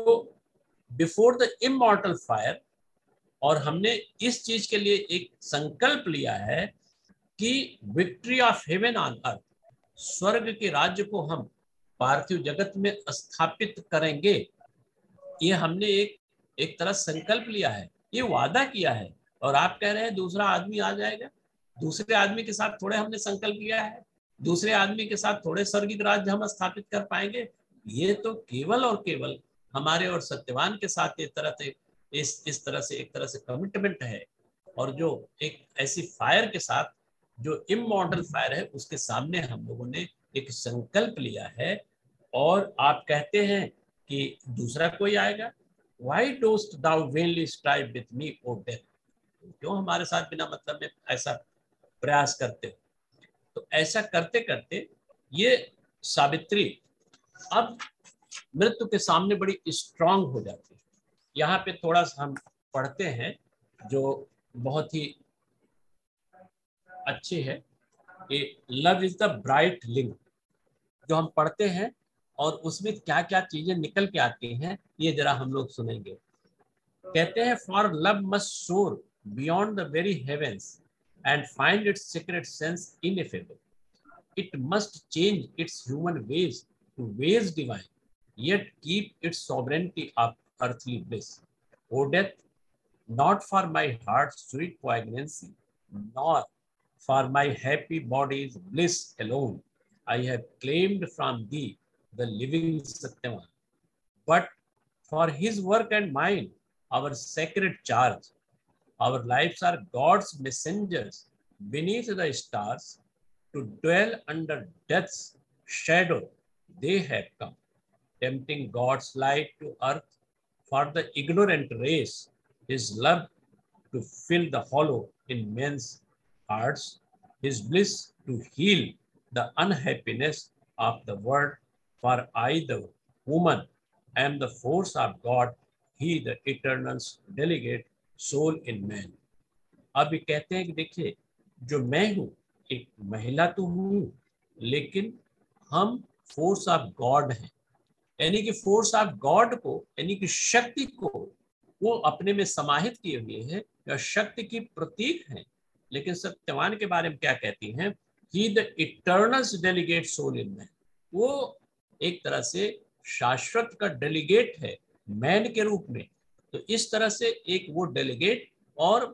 बिफोर द इमॉर्टल फायर, और हमने इस चीज के लिए एक संकल्प लिया है कि victory of heaven on earth, स्वर्ग के राज्य को हम पार्थिव जगत में स्थापित करेंगे। ये हमने एक तरह संकल्प लिया है, ये वादा किया है। और आप कह रहे हैं दूसरा आदमी आ जाएगा, दूसरे आदमी के साथ थोड़े हमने संकल्प किया है, दूसरे आदमी के साथ थोड़े स्वर्गिक राज्य हम स्थापित कर पाएंगे। ये तो केवल और केवल हमारे और सत्यवान के साथ इस तरह से एक तरह से कमिटमेंट है, और जो एक ऐसी फायर के साथ जो इमॉर्टल फायर है उसके सामने हम लोगों ने एक संकल्प लिया है। और आप कहते हैं कि दूसरा कोई आएगा, Why dost thou vainly strive with me, O death? क्यों हमारे साथ बिना मतलब में ऐसा प्रयास करते हो? तो ऐसा करते करते ये सावित्री अब मृत्यु के सामने बड़ी स्ट्रांग हो जाती है। यहाँ पे थोड़ा सा हम पढ़ते हैं जो बहुत ही अच्छी है कि love is the bright link, जो हम पढ़ते हैं और उसमें क्या क्या चीजें निकल के आती हैं ये जरा हम लोग सुनेंगे। कहते हैं for love must soar beyond the very heavens and find its secret sense ineffable, it must change its human ways to ways divine, yet keep its sovereignty of earthly bliss. O death, not for my heart's sweet poignancy, nor for my happy body's bliss alone, I have claimed from thee the living Satyavan, but for his work and mine, our sacred charge. Our lives are God's messengers beneath the stars, to dwell under death's shadow they have come, tempting God's light to earth for the ignorant race, his love to fill the hollow in men's hearts, his bliss to heal the unhappiness of the world, for I, the woman, am the force of God, he the eternal's delegate soul in man. अब ये कहते हैं कि देखिए जो मैं हूँ एक महिला तो हूँ, लेकिन हम फोर्स ऑफ गॉड हैं, यानी कि फोर्स ऑफ गॉड को, यानी कि शक्ति को वो अपने में समाहित किए हुए हैं या शक्ति की प्रतीक हैं। लेकिन सत्यवान के बारे में क्या कहती हैं? He the eternal delegate soul in man, वो एक तरह से शाश्वत का डेलीगेट है मैन के रूप में। तो इस तरह से एक वो डेलीगेट और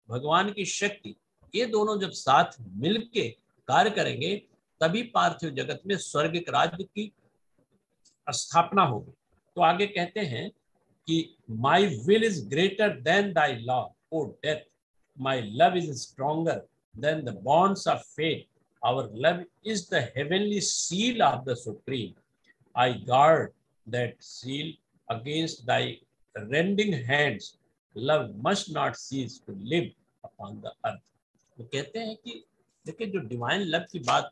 भगवान की शक्ति, ये दोनों जब साथ मिलके कार्य करेंगे तभी पार्थिव जगत में स्वर्गिक राज्य की स्थापना होगी। तो आगे कहते हैं कि my will is greater than thy law, O death, my love is stronger than the bonds of fate, our love is the heavenly seal of the supreme, I guard that seal against thy rending hands, love must not cease to live upon the earth. तो कहते हैं कि देखिए जो divine love की बात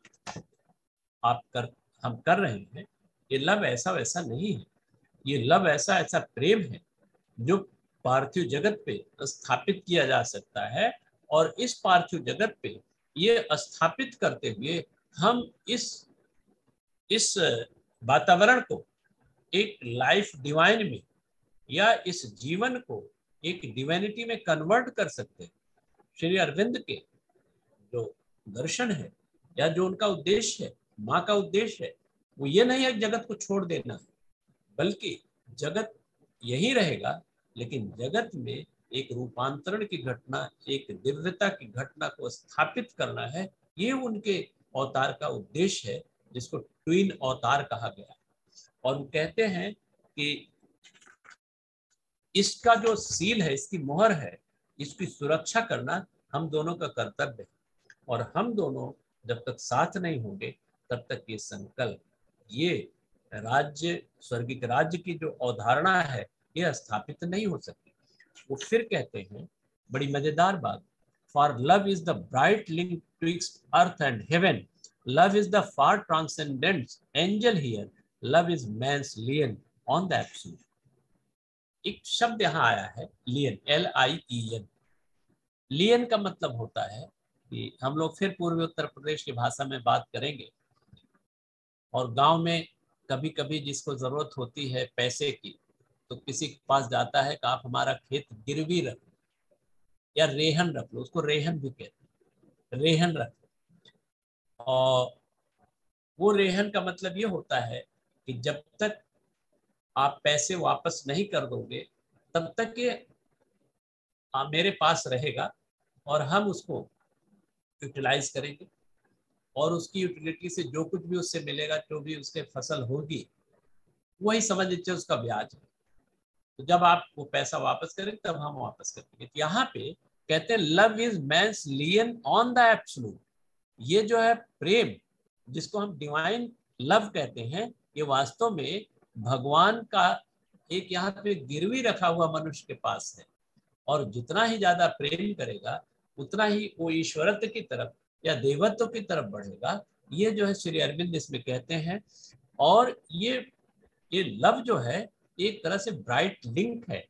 हम कर रहे हैं, ये लव ऐसा वैसा नहीं है। ये लव ऐसा ऐसा प्रेम है जो पार्थिव जगत पे स्थापित किया जा सकता है, और इस पार्थिव जगत पे ये स्थापित करते हुए हम इस वातावरण को एक लाइफ डिवाइन में या इस जीवन को एक डिवाइनिटी में कन्वर्ट कर सकते हैं। श्री अरविंद के जो दर्शन है या जो उनका उद्देश्य है, माँ का उद्देश्य है, वो ये नहीं है जगत को छोड़ देना है, बल्कि जगत यही रहेगा, लेकिन जगत में एक रूपांतरण की घटना, एक दिव्यता की घटना को स्थापित करना है। ये उनके अवतार का उद्देश्य है, जिसको ट्विन अवतार कहा गया। और वो कहते हैं कि इसका जो सील है, इसकी मोहर है, इसकी सुरक्षा करना हम दोनों का कर्तव्य है। और हम दोनों जब तक साथ नहीं होंगे तब तक ये संकल्प, ये राज्य, स्वर्गिक राज्य की जो अवधारणा है, ये स्थापित नहीं हो सकती। वो फिर कहते हैं बड़ी मजेदार बात, for love is the bright link twixt earth and heaven, love is the far transcendent angel here, love is man's lean on the absolute. एक शब्द यहाँ आया है लियन, LIEN। लियन का मतलब होता है कि हम लोग फिर पूर्वी उत्तर प्रदेश की भाषा में बात करेंगे, और गांव में कभी कभी जिसको जरूरत होती है पैसे की, तो किसी के पास जाता है कि आप हमारा खेत गिरवी रख लो या रेहन रख लो, उसको रेहन भी कहते हैं, रेहन रख लो। और वो रेहन का मतलब ये होता है कि जब तक आप पैसे वापस नहीं कर दोगे तब तक ये मेरे पास रहेगा और हम उसको यूटिलाइज करेंगे, और उसकी यूटिलिटी से जो कुछ भी उससे मिलेगा, जो भी उसके फसल होगी, वही समझ लीजिए उसका ब्याज है। तो जब आप वो पैसा वापस करेंगे तब हम वापस करेंगे। यहाँ पे कहते हैं love is man's lean on the absolute. ये जो है प्रेम, जिसको हम डिवाइन लव कहते हैं, ये वास्तव में भगवान का एक यहाँ पे गिरवी रखा हुआ मनुष्य के पास है, और जितना ही ज्यादा प्रेम करेगा उतना ही वो ईश्वरत्व की तरफ या देवत्व की तरफ बढ़ेगा। ये जो है श्री अरविंद इसमें कहते हैं। और ये लव जो है एक तरह से ब्राइट लिंक है,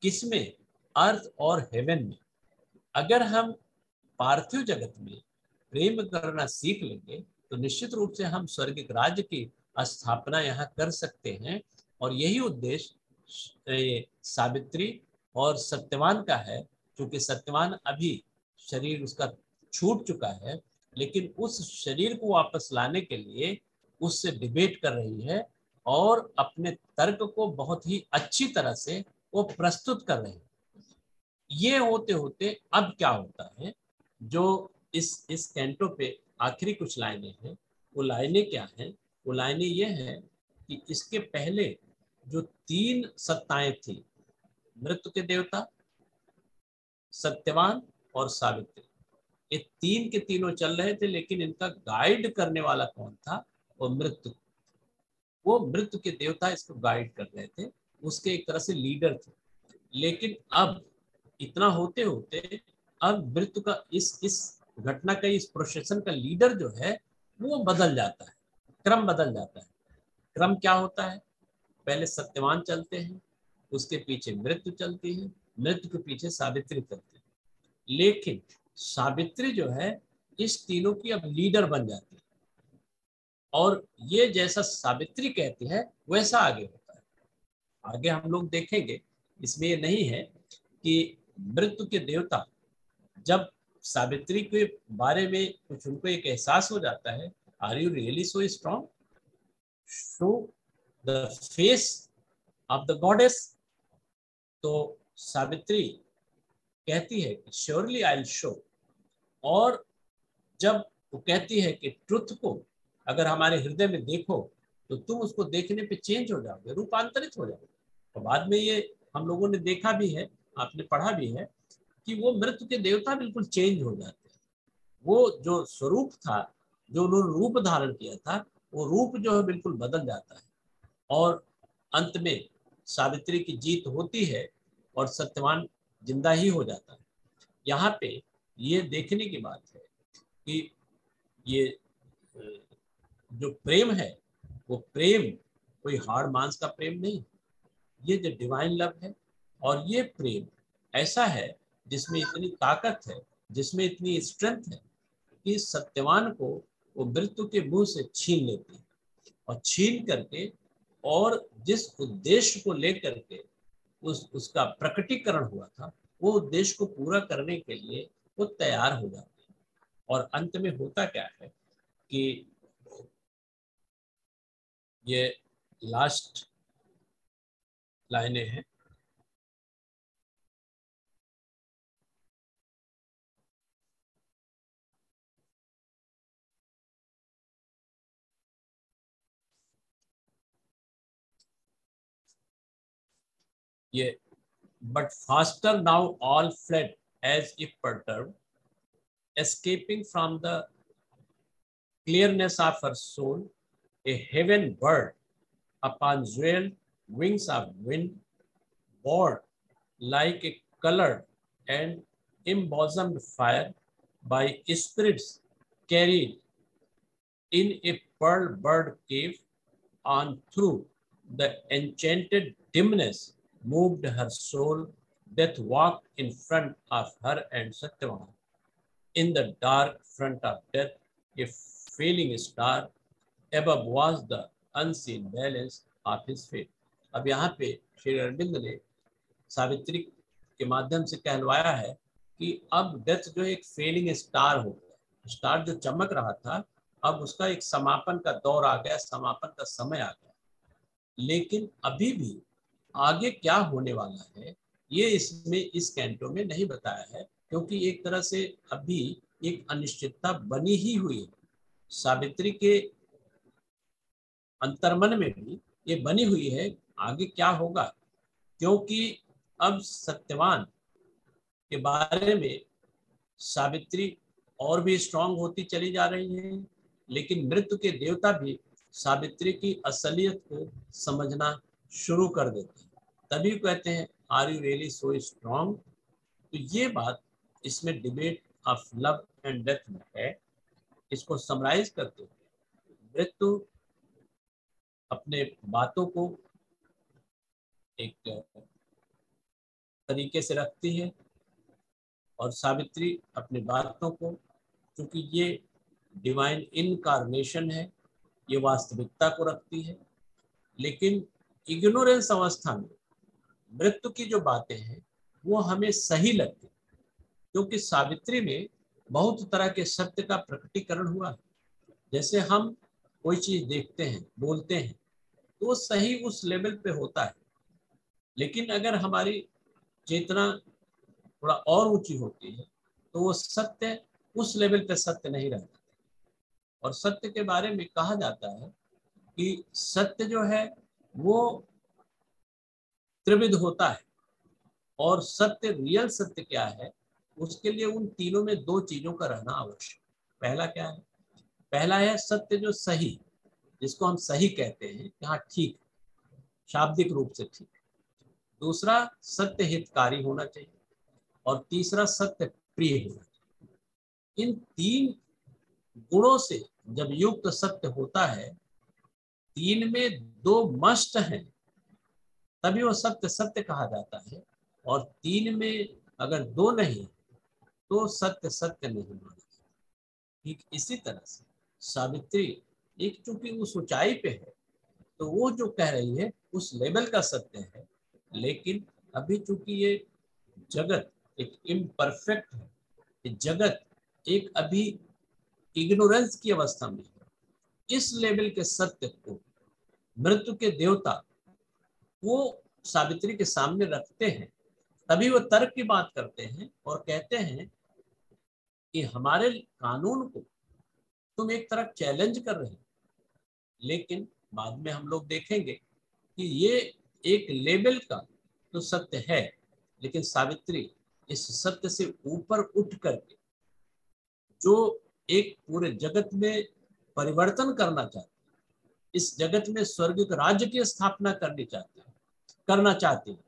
किसमें? अर्थ और हेवन में। अगर हम पार्थिव जगत में प्रेम करना सीख लेंगे तो निश्चित रूप से हम स्वर्गिक राज्य की स्थापना यहाँ कर सकते हैं। और यही उद्देश्य सावित्री और सत्यवान का है, क्योंकि सत्यवान अभी शरीर उसका छूट चुका है, लेकिन उस शरीर को वापस लाने के लिए उससे डिबेट कर रही है और अपने तर्क को बहुत ही अच्छी तरह से वो प्रस्तुत कर रहे हैं। ये होते होते अब क्या होता है, जो इस कैंटो पे आखिरी कुछ लाइनें हैं, वो लाइनें क्या हैं? वो लाइनें ये हैं कि इसके पहले जो 3 सत्ताएं थी, मृत्यु के देवता, सत्यवान और सावित्री, ये 3 के तीनों चल रहे थे, लेकिन इनका गाइड करने वाला कौन था? वो मृत्यु। वो मृत्यु के देवता इसको गाइड कर रहे थे, उसके एक तरह से लीडर थे। लेकिन अब इतना होते होते अब मृत्यु का इस घटना का, इस प्रोसेशन का लीडर जो है वो बदल जाता है, क्रम बदल जाता है। क्रम क्या होता है? पहले सत्यवान चलते हैं, उसके पीछे मृत्यु चलती है, मृत्यु के पीछे सावित्री चलती है। लेकिन सावित्री जो है इस तीनों की अब लीडर बन जाती है, और ये जैसा सावित्री कहती है वैसा आगे होता है। आगे हम लोग देखेंगे, इसमें ये नहीं है कि मृत्यु के देवता जब सावित्री के बारे में कुछ उनको एक एहसास हो जाता है, are you really so strong, show the face of the goddess, तो सावित्री कहती है कि श्योरली आई विल शो। और जब वो कहती है कि ट्रुथ को अगर हमारे हृदय में देखो तो तुम उसको देखने पे चेंज हो जाओगे, रूपांतरित हो जाओगे। तो बाद में ये हम लोगों ने देखा भी है, आपने पढ़ा भी है कि वो मृत्यु के देवता बिल्कुल चेंज हो जाते हैं। वो जो स्वरूप था, जो उन्होंने रूप धारण किया था, वो रूप जो है बिल्कुल बदल जाता है, और अंत में सावित्री की जीत होती है और सत्यवान जिंदा ही हो जाता है। यहाँ पे ये देखने की बात है कि ये जो प्रेम है, वो प्रेम कोई हाड़ मांस का प्रेम नहीं, ये जो डिवाइन लव है और ये प्रेम ऐसा है जिसमें इतनी ताकत है, जिसमें इतनी स्ट्रेंथ है कि सत्यवान को वो मृत्यु के मुंह से छीन लेती है और छीन करके और जिस उद्देश्य को लेकर के उसका प्रकटीकरण हुआ था वो उद्देश्य को पूरा करने के लिए वो तैयार हो जाते हैं। और अंत में होता क्या है कि ये लास्ट लाइनें हैं, ये but faster now all fled as if perturbed, escaping from the clearness of her soul, a heaven bird upon jeweled wings of wind, bore like a colored and embosomed fire by spirits carried in a pearl bird cave on through the enchanted dimness moved her soul. Death walked in front of her and Satyavan. In the dark front of death, a failing star above was the unseen balance of his fate. अब यहाँ पे श्री अरविंद ने सावित्री के माध्यम से कहलवाया है कि अब डेथ जो एक फेलिंग स्टार हो गया, स्टार जो चमक रहा था अब उसका एक समापन का दौर आ गया, समापन का समय आ गया। लेकिन अभी भी आगे क्या होने वाला है ये इसमें इस कैंटो में नहीं बताया है, क्योंकि एक तरह से अभी एक अनिश्चितता बनी ही हुई है। सावित्री के अंतर्मन में भी ये बनी हुई है आगे क्या होगा, क्योंकि अब सत्यवान के बारे में सावित्री और भी स्ट्रांग होती चली जा रही है, लेकिन मृत्यु के देवता भी सावित्री की असलियत को समझना शुरू कर देते हैं। तभी कहते हैं are you really so strong. तो ये बात इसमें debate of love and death में है। इसको समराइज करते हुए मृत्यु अपने बातों को एक तरीके से रखती है और सावित्री अपनी बातों को, क्योंकि ये डिवाइन इनकार्नेशन है, ये वास्तविकता को रखती है। लेकिन इग्नोरेंस अवस्था में मृत्यु की जो बातें हैं वो हमें सही लगती है, क्योंकि सावित्री में बहुत तरह के सत्य का प्रकटीकरण हुआ है। जैसे हम कोई चीज देखते हैं, बोलते हैं, तो वो सही उस लेवल पे होता है, लेकिन अगर हमारी चेतना थोड़ा और ऊंची होती है तो वो सत्य उस लेवल पे सत्य नहीं रहता। और सत्य के बारे में कहा जाता है कि सत्य जो है वो त्रिविध होता है, और सत्य रियल सत्य क्या है उसके लिए उन तीनों में दो चीजों का रहना आवश्यक। पहला क्या है? पहला है सत्य जो सही, जिसको हम सही कहते हैं, यहाँ ठीक, शाब्दिक रूप से ठीक। दूसरा सत्य हितकारी होना चाहिए, और तीसरा सत्य प्रिय होना चाहिए। इन तीन गुणों से जब युक्त सत्य होता है, तीन में दो मस्ट हैं, तभी वो सत्य सत्य कहा जाता है। और तीन में अगर दो नहीं तो सत्य सत्य नहीं माना जाता। ठीक इसी तरह से सावित्री एक चूंकि उस ऊंचाई पे है तो वो जो कह रही है उस लेवल का सत्य है, लेकिन अभी चूंकि ये जगत एक इम्परफेक्ट है, ये जगत एक अभी इग्नोरेंस की अवस्था में है, इस लेवल के सत्य को मृत्यु के देवता वो सावित्री के सामने रखते हैं। तभी वो तर्क की बात करते हैं और कहते हैं कि हमारे कानून को तुम एक तरफ चैलेंज कर रहे हो, लेकिन बाद में हम लोग देखेंगे कि ये एक लेवल का तो सत्य है, लेकिन सावित्री इस सत्य से ऊपर उठ करके जो एक पूरे जगत में परिवर्तन करना चाहते हैं, इस जगत में स्वर्ग के राज्य की स्थापना करना चाहते हैं,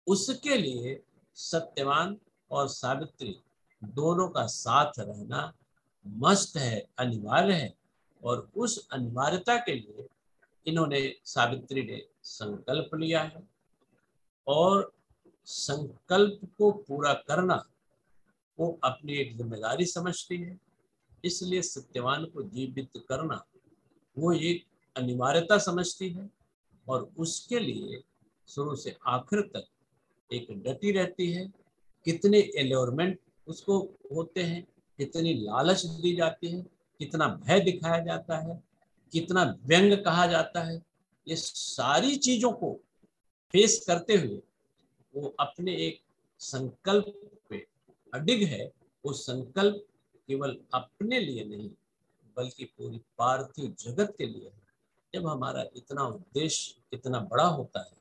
उसके लिए सत्यवान और सावित्री दोनों का साथ रहना मस्त है, अनिवार्य है। और उस अनिवार्यता के लिए इन्होंने, सावित्री ने संकल्प लिया है और संकल्प को पूरा करना वो अपनी एक जिम्मेदारी समझती है। इसलिए सत्यवान को जीवित करना वो एक अनिवार्यता समझती है और उसके लिए शुरू से आखिर तक एक डटी रहती है। कितने एलोरमेंट उसको होते हैं, कितनी लालच दी जाती है, कितना भय दिखाया जाता है, कितना व्यंग कहा जाता है, ये सारी चीजों को फेस करते हुए वो अपने एक संकल्प पे अडिग है। वो संकल्प केवल अपने लिए नहीं बल्कि पूरी पार्थिव जगत के लिए है। जब हमारा इतना उद्देश्य इतना बड़ा होता है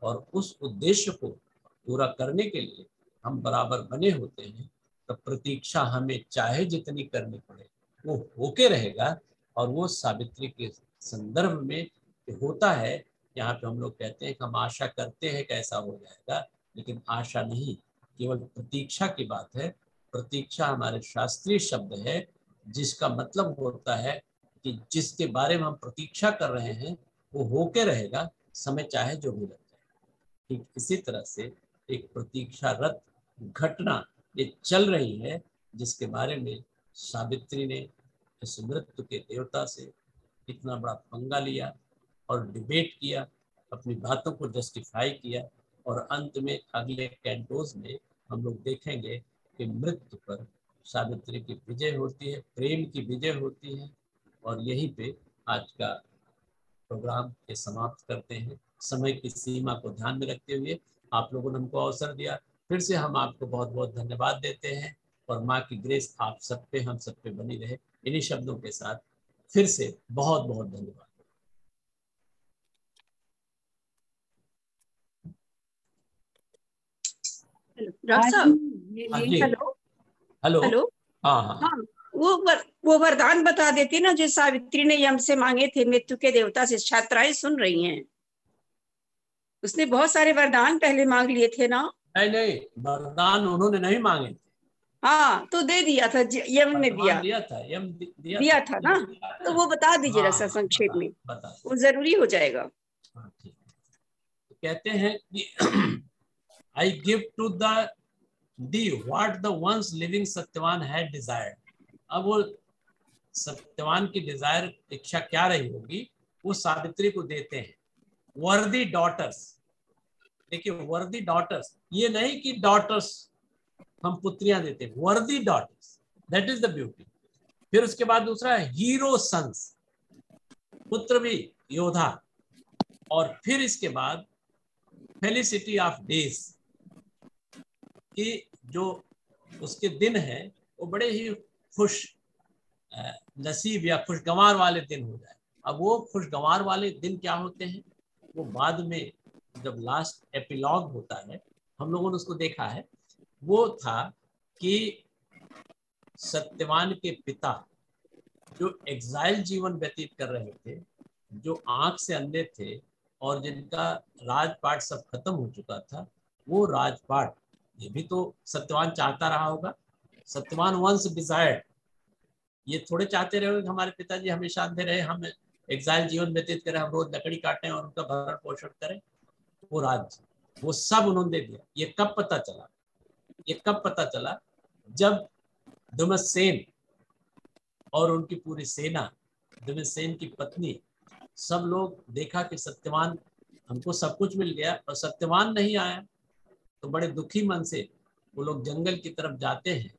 और उस उद्देश्य को पूरा करने के लिए हम बराबर बने होते हैं, तो प्रतीक्षा हमें चाहे जितनी करनी पड़े वो होके रहेगा। और वो सावित्री के संदर्भ में होता है। यहाँ पे हम लोग कहते हैं कि हम आशा करते हैं कि ऐसा हो जाएगा, लेकिन आशा नहीं, केवल प्रतीक्षा की बात है। प्रतीक्षा हमारे शास्त्रीय शब्द है जिसका मतलब होता है कि जिसके बारे में हम प्रतीक्षा कर रहे हैं वो होके रहेगा, समय चाहे जो भी लग जाए। ठीक इसी तरह से एक प्रतीक्षारत घटना ये चल रही है जिसके बारे में सावित्री ने इस मृत्यु के देवता से इतना बड़ा पंगा लिया और डिबेट किया, अपनी बातों को जस्टिफाई किया। और अंत में अगले कैंटोज में हम लोग देखेंगे कि मृत्यु पर सावित्री की विजय होती है, प्रेम की विजय होती है। और यहीं पे आज का प्रोग्राम के समाप्त करते हैं। समय की सीमा को ध्यान में रखते हुए आप लोगों ने हमको अवसर दिया, फिर से हम आपको बहुत बहुत धन्यवाद देते हैं। और माँ की ग्रेस आप सब पे हम सब पे बनी रहे। इन्हीं शब्दों के साथ फिर से बहुत बहुत धन्यवाद। डॉक्टर साहब हेलो हेलो हेलो। हाँ हाँ हाँ, वो वरदान बता देती ना जो सावित्री ने यम से मांगे थे मृत्यु के देवता से। छात्राएं सुन रही हैं, उसने बहुत सारे वरदान पहले मांग लिए थे ना। नहीं नहीं, वरदान उन्होंने नहीं मांगे थे। हाँ तो दे दिया था, यम ने दिया था, यम दिया था ना। तो वो बता दीजिए रक्षा संक्षेप में, वो जरूरी हो जाएगा। हाँ ठीक है। तो कहते हैं कि I give to thee what the once living Satyavan had desired। अब वो सत्यवान की डिजायर इच्छा क्या रही होगी वो सावित्री को देते हैं। वर्दी डॉटर्स, देखिए वर्दी डॉटर्स, ये नहीं कि डॉटर्स हम पुत्रियां देते हैं, worthy daughters, that is the beauty. फिर उसके बाद दूसरा है हीरो सन्स, पुत्र भी योद्धा। और फिर इसके बाद फेलिसिटी ऑफ डेज, कि जो उसके दिन है वो बड़े ही खुश नसीब या खुशगवार वाले दिन हो जाए। अब वो खुशगवार वाले दिन क्या होते हैं वो बाद में जब लास्ट एपिलॉग होता है हम लोगों ने उसको देखा है। वो था कि सत्यवान के पिता जो एग्जाइल जीवन व्यतीत कर रहे थे, जो आंख से अंधे थे और जिनका राजपाट सब खत्म हो चुका था, वो राजपाट ये भी तो सत्यवान चाहता रहा होगा। सत्यवान वंस डिजायर्ड, ये थोड़े चाहते रहे कि हमारे पिताजी हमेशा अंधे रहे, हम एग्जाइल जीवन व्यतीत करें, हम रोज लकड़ी काटें और उनका भरण पोषण करें। वो राज्य वो सब उन्होंने दे दिया। ये कब पता चला? ये कब पता चला? जब धुमसेन और उनकी पूरी सेना, धुमसेन की पत्नी, सब लोग देखा कि सत्यवान, हमको सब कुछ मिल गया और सत्यवान नहीं आया, तो बड़े दुखी मन से वो लोग जंगल की तरफ जाते हैं।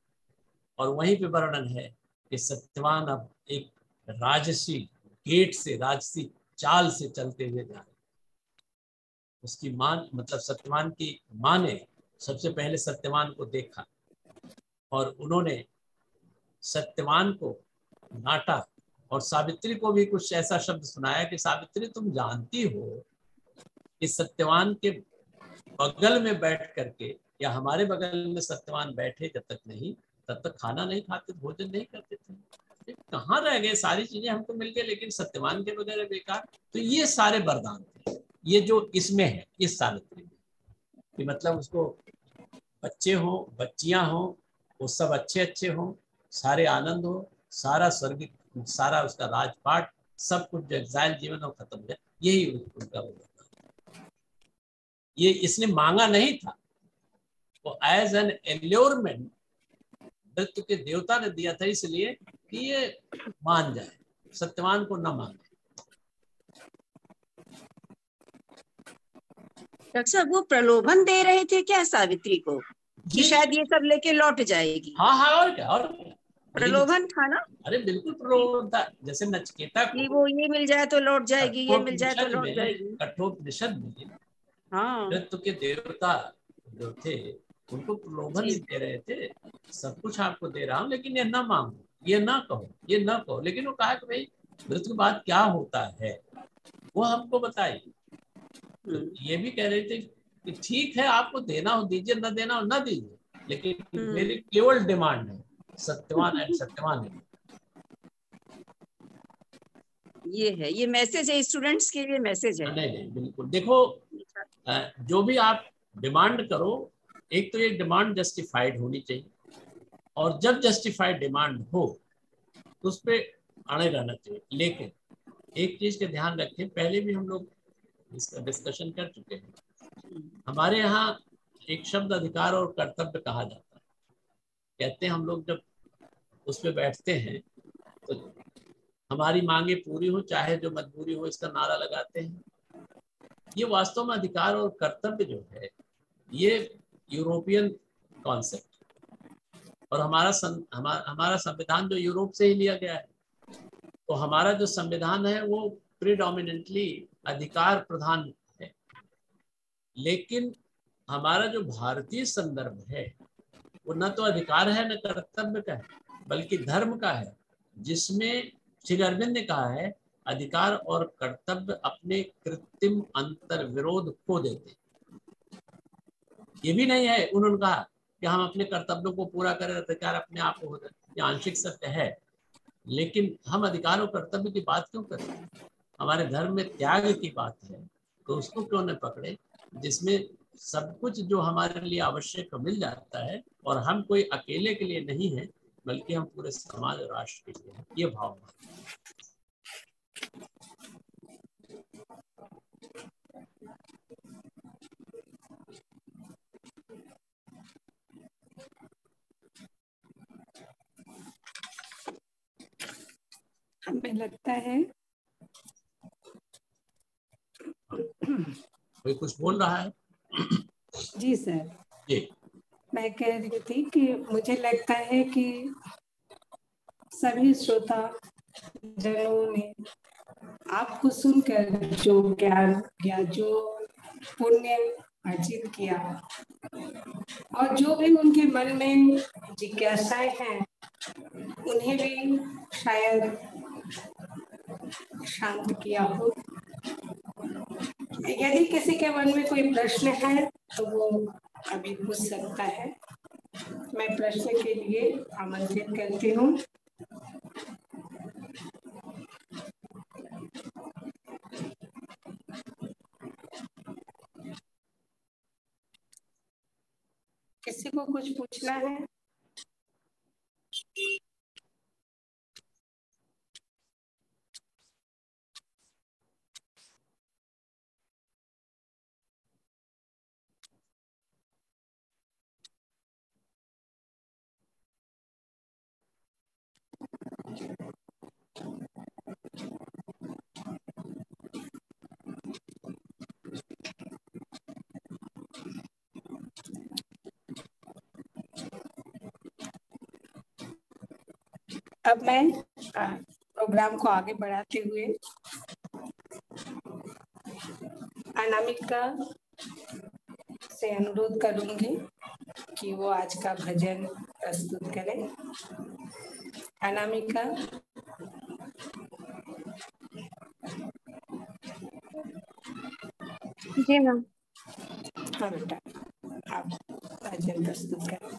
और वहीं पे वर्णन है कि सत्यवान अब एक राजसी गेट से, राजसी चाल से चलते हुए जा रहे। उसकी मां, मतलब सत्यवान की मां ने सबसे पहले सत्यवान को देखा और उन्होंने सत्यवान को डांटा और सावित्री को भी कुछ ऐसा शब्द सुनाया कि सावित्री तुम जानती हो कि सत्यवान के बगल में बैठ करके या हमारे बगल में सत्यवान बैठे जब तक नहीं, तब तक खाना नहीं खाते, भोजन नहीं करते थे। कहाँ रह गए? सारी चीजें हमको मिल गई लेकिन सत्यवान के बगैर बेकार। तो ये सारे वरदान थे, ये जो इसमें है इस सावित्री में, कि मतलब उसको बच्चे हो, बच्चियां हो, वो सब अच्छे अच्छे हो, सारे आनंद हो, सारा स्वर्ग, सारा उसका राजपाट, सब कुछ जो एग्जाइल जीवन हो खत्म हो जाए, यही उनका ये इसने मांगा नहीं था, वो एज एन एल्योरमेंट नृत्य के देवता ने दिया था, इसलिए कि ये मान जाए, सत्यवान को न माने। डॉक्टर साहब वो प्रलोभन दे रहे थे क्या सावित्री को कि शायद ये सब लेके लौट जाएगी? हाँ हाँ, और क्या, और क्या। प्रलोभन था ना? अरे बिल्कुल प्रलोभन था। जैसे नचिकेता कि को वो ये मिल जाए तो लौट जाएगी, ये मिल जाए तो लौट जाएगी। कठोपनिषद में हाँ नृत्य के देवता जो थे उनको प्रलोभन ही जी। दे रहे थे, सब कुछ आपको दे रहा हूँ लेकिन ये ना मांगो, ये ना कहो, ये ना कहो। लेकिन वो कहा कि भाई नृत्य के बाद क्या होता है वो हमको बताइए। तो ये भी कह रहे थे कि ठीक है, आपको देना हो दीजिए, ना देना हो ना दीजिए, लेकिन मेरी केवल डिमांड है सत्यवान एंड सत्यवान है। ये है, ये मैसेज है स्टूडेंट्स के लिए, मैसेज है। नहीं नहीं बिल्कुल, देखो जो भी आप डिमांड करो, एक तो ये डिमांड जस्टिफाइड होनी चाहिए, और जब जस्टिफाइड डिमांड हो तो उस पर अड़े रहना चाहिए। लेकिन एक चीज का ध्यान रखें, पहले भी हम लोग इसका डिस्कशन कर चुके हैं, हमारे यहाँ एक शब्द अधिकार और कर्तव्य कहा जाता है। कहते हैं हम लोग जब उस पर बैठते हैं तो हमारी मांगे पूरी हो चाहे जो मजबूरी हो, इसका नारा लगाते हैं। ये वास्तव में अधिकार और कर्तव्य जो है ये यूरोपियन कॉन्सेप्ट, और हमारा संविधान जो यूरोप से ही लिया गया है, तो हमारा जो संविधान है वो प्रीडोमिनेंटली अधिकार प्रधान है। लेकिन हमारा जो भारतीय संदर्भ है वो न तो अधिकार है न कर्तव्य का है, बल्कि धर्म का है, जिसमें श्री अरविंद ने कहा है अधिकार और कर्तव्य अपने कृत्रिम अंतर विरोध खो देते। ये भी नहीं है उन्होंने कहा कि हम अपने कर्तव्यों को पूरा करें, अधिकार अपने आप को हो जाए, ये आंशिक सत्य है। लेकिन हम अधिकार और कर्तव्य की बात क्यों करें? हमारे धर्म में त्याग की बात है, तो उसको क्यों न पकड़े जिसमें सब कुछ जो हमारे लिए आवश्यक मिल जाता है, और हम कोई अकेले के लिए नहीं है बल्कि हम पूरे समाज और राष्ट्र के लिए हैं। ये भावना। हमें लगता है कोई कुछ बोल रहा है? जी सर, जी मैं कह रही थी कि मुझे लगता है कि सभी श्रोता जनों ने आपको सुनकर जो ज्ञान या जो पुण्य अर्जित किया, और जो भी उनके मन में जिज्ञासाएं हैं उन्हें भी शायद शांत किया हो। यदि किसी के मन में कोई प्रश्न है तो वो अभी पूछ सकता है। मैं प्रश्न के लिए आमंत्रित करती हूँ। किसी को कुछ पूछना है? अब मैं प्रोग्राम को आगे बढ़ाते हुए अनामिका से अनुरोध करूंगी कि वो आज का भजन प्रस्तुत करें। अनामिका। जी मैम। हाँ बेटा, आप भजन प्रस्तुत करें।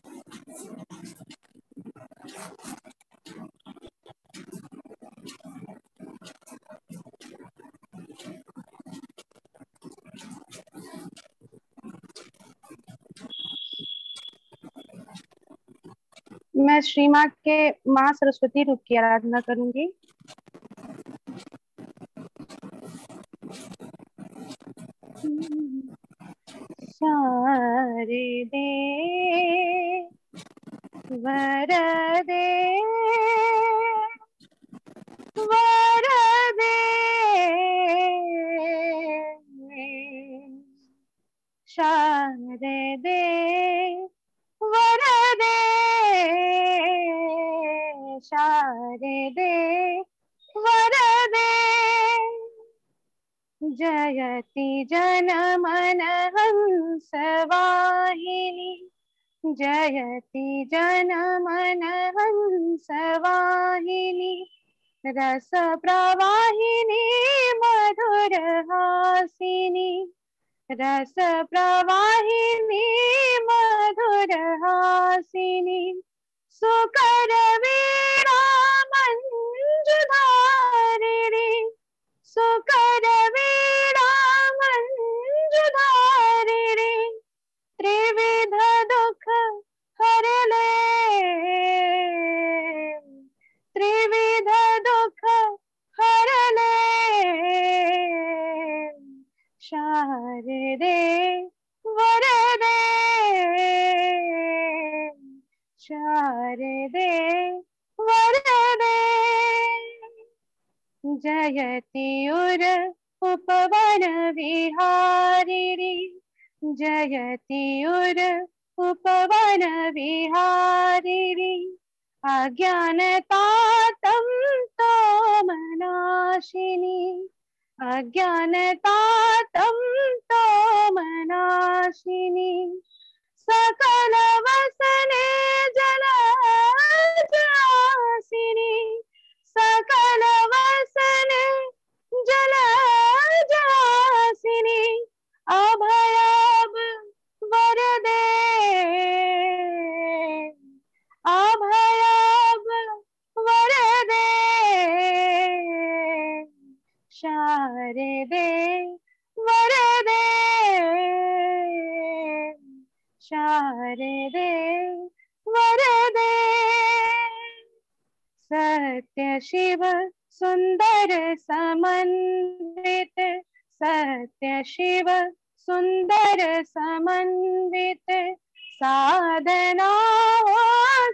मैं श्री माँ के माँ सरस्वती रूप की आराधना करूंगी। शारदे वरदे वरदे शारदे वरदे शारदे वरदे जयति जनमन हंसवाहिनी जयति जनमन हंसवाहिनी रस प्रवाहिनी मधुरहासिनी रस प्रवाहिनी मधुरहासिनी सुकर वीणा मंजुधारिणी सुकर वीणा मंजुधारिणी त्रिविध दुख हर ले त्रिविध दुख हर ले शारदे वरदे शारदे वरदे जयति उर उपवन विहारिणी जयति उर उपवन विहारिणी अज्ञानतातं तमनाशिनी अज्ञानतातं तमनाशिनी सकल वसने जलजासिनी सकल वसने जलजासिनी अभयाब वरदे अभयाब वरदे शारदे वरदे शारदे वरदे सत्य शिव सुंदर समन्वित सत्य शिव सुंदर समन्वित साधना हो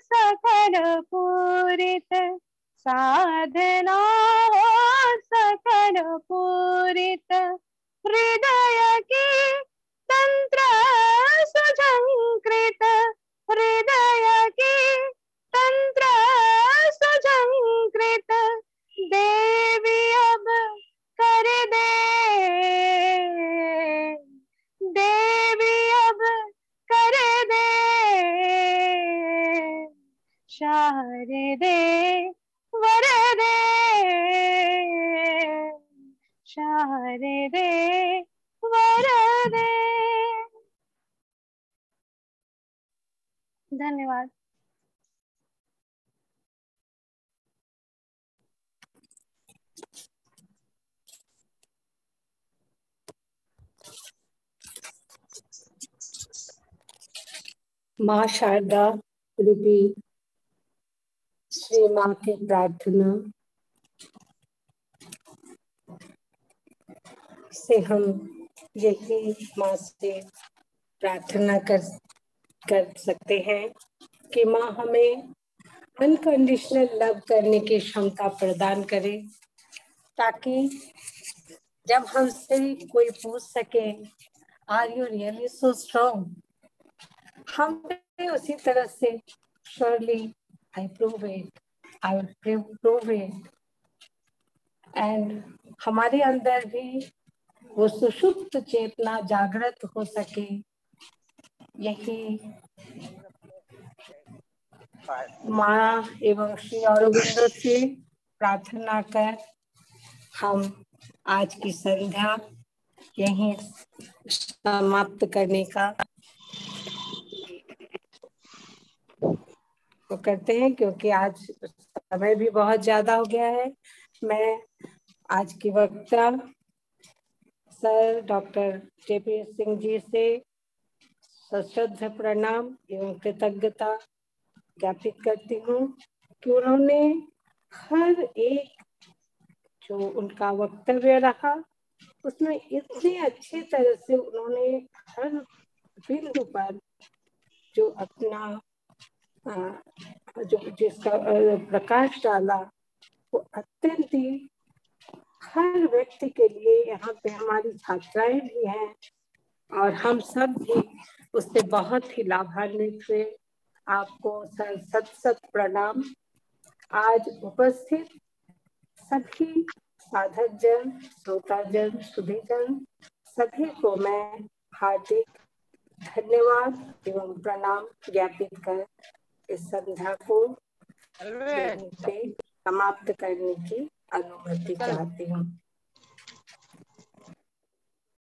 सकल पूरित साधना हो सकल पूरित हृदय की तंत्र सुझंकृत हृदय की तंत्र सुझंकृत देवी अब कर दे देवी अब कर दे शारदे वरदे शारदे वरदे। धन्यवाद। माँ शारदा रूपी श्री माँ की प्रार्थना से हम यही माँ से प्रार्थना कर सकते हैं कि माँ हमें अनकंडीशनल लव करने की क्षमता प्रदान करे, ताकि जब हमसे कोई पूछ सके are you really so strong, हम भी उसी तरह से surely I prove it, I will prove it, and हमारे अंदर भी वो सुषुप्त चेतना जागृत हो सके, यही माँ एवं श्री अरविंद से प्रार्थना कर हम आज की संध्या यहीं समाप्त करने का तो करते हैं, क्योंकि आज समय भी बहुत ज्यादा हो गया है। मैं आज की वक्ता sir doctor JP Singh ji से सश्रद्ध प्रणाम एवं कृतज्ञता ज्ञापित करती हूँ कि उन्होंने हर एक जो उनका वक्तव्य रहा उसमें इतनी अच्छी तरह से उन्होंने हर बिंदु पर जो अपना जो जिसका प्रकाश डाला वो अत्यंत ही हर व्यक्ति के लिए, यहाँ पे हमारी छात्राएं भी हैं और हम सब भी उससे बहुत ही लाभान्वित हुए। आपको सत सत प्रणाम। आज उपस्थित सभी साधक जन, श्रोता जन, सुधी जन सभी को मैं हार्दिक धन्यवाद एवं प्रणाम ज्ञापित कर इस संध्या को यहीं पे समाप्त करने की अनुमति चाहती हूँ।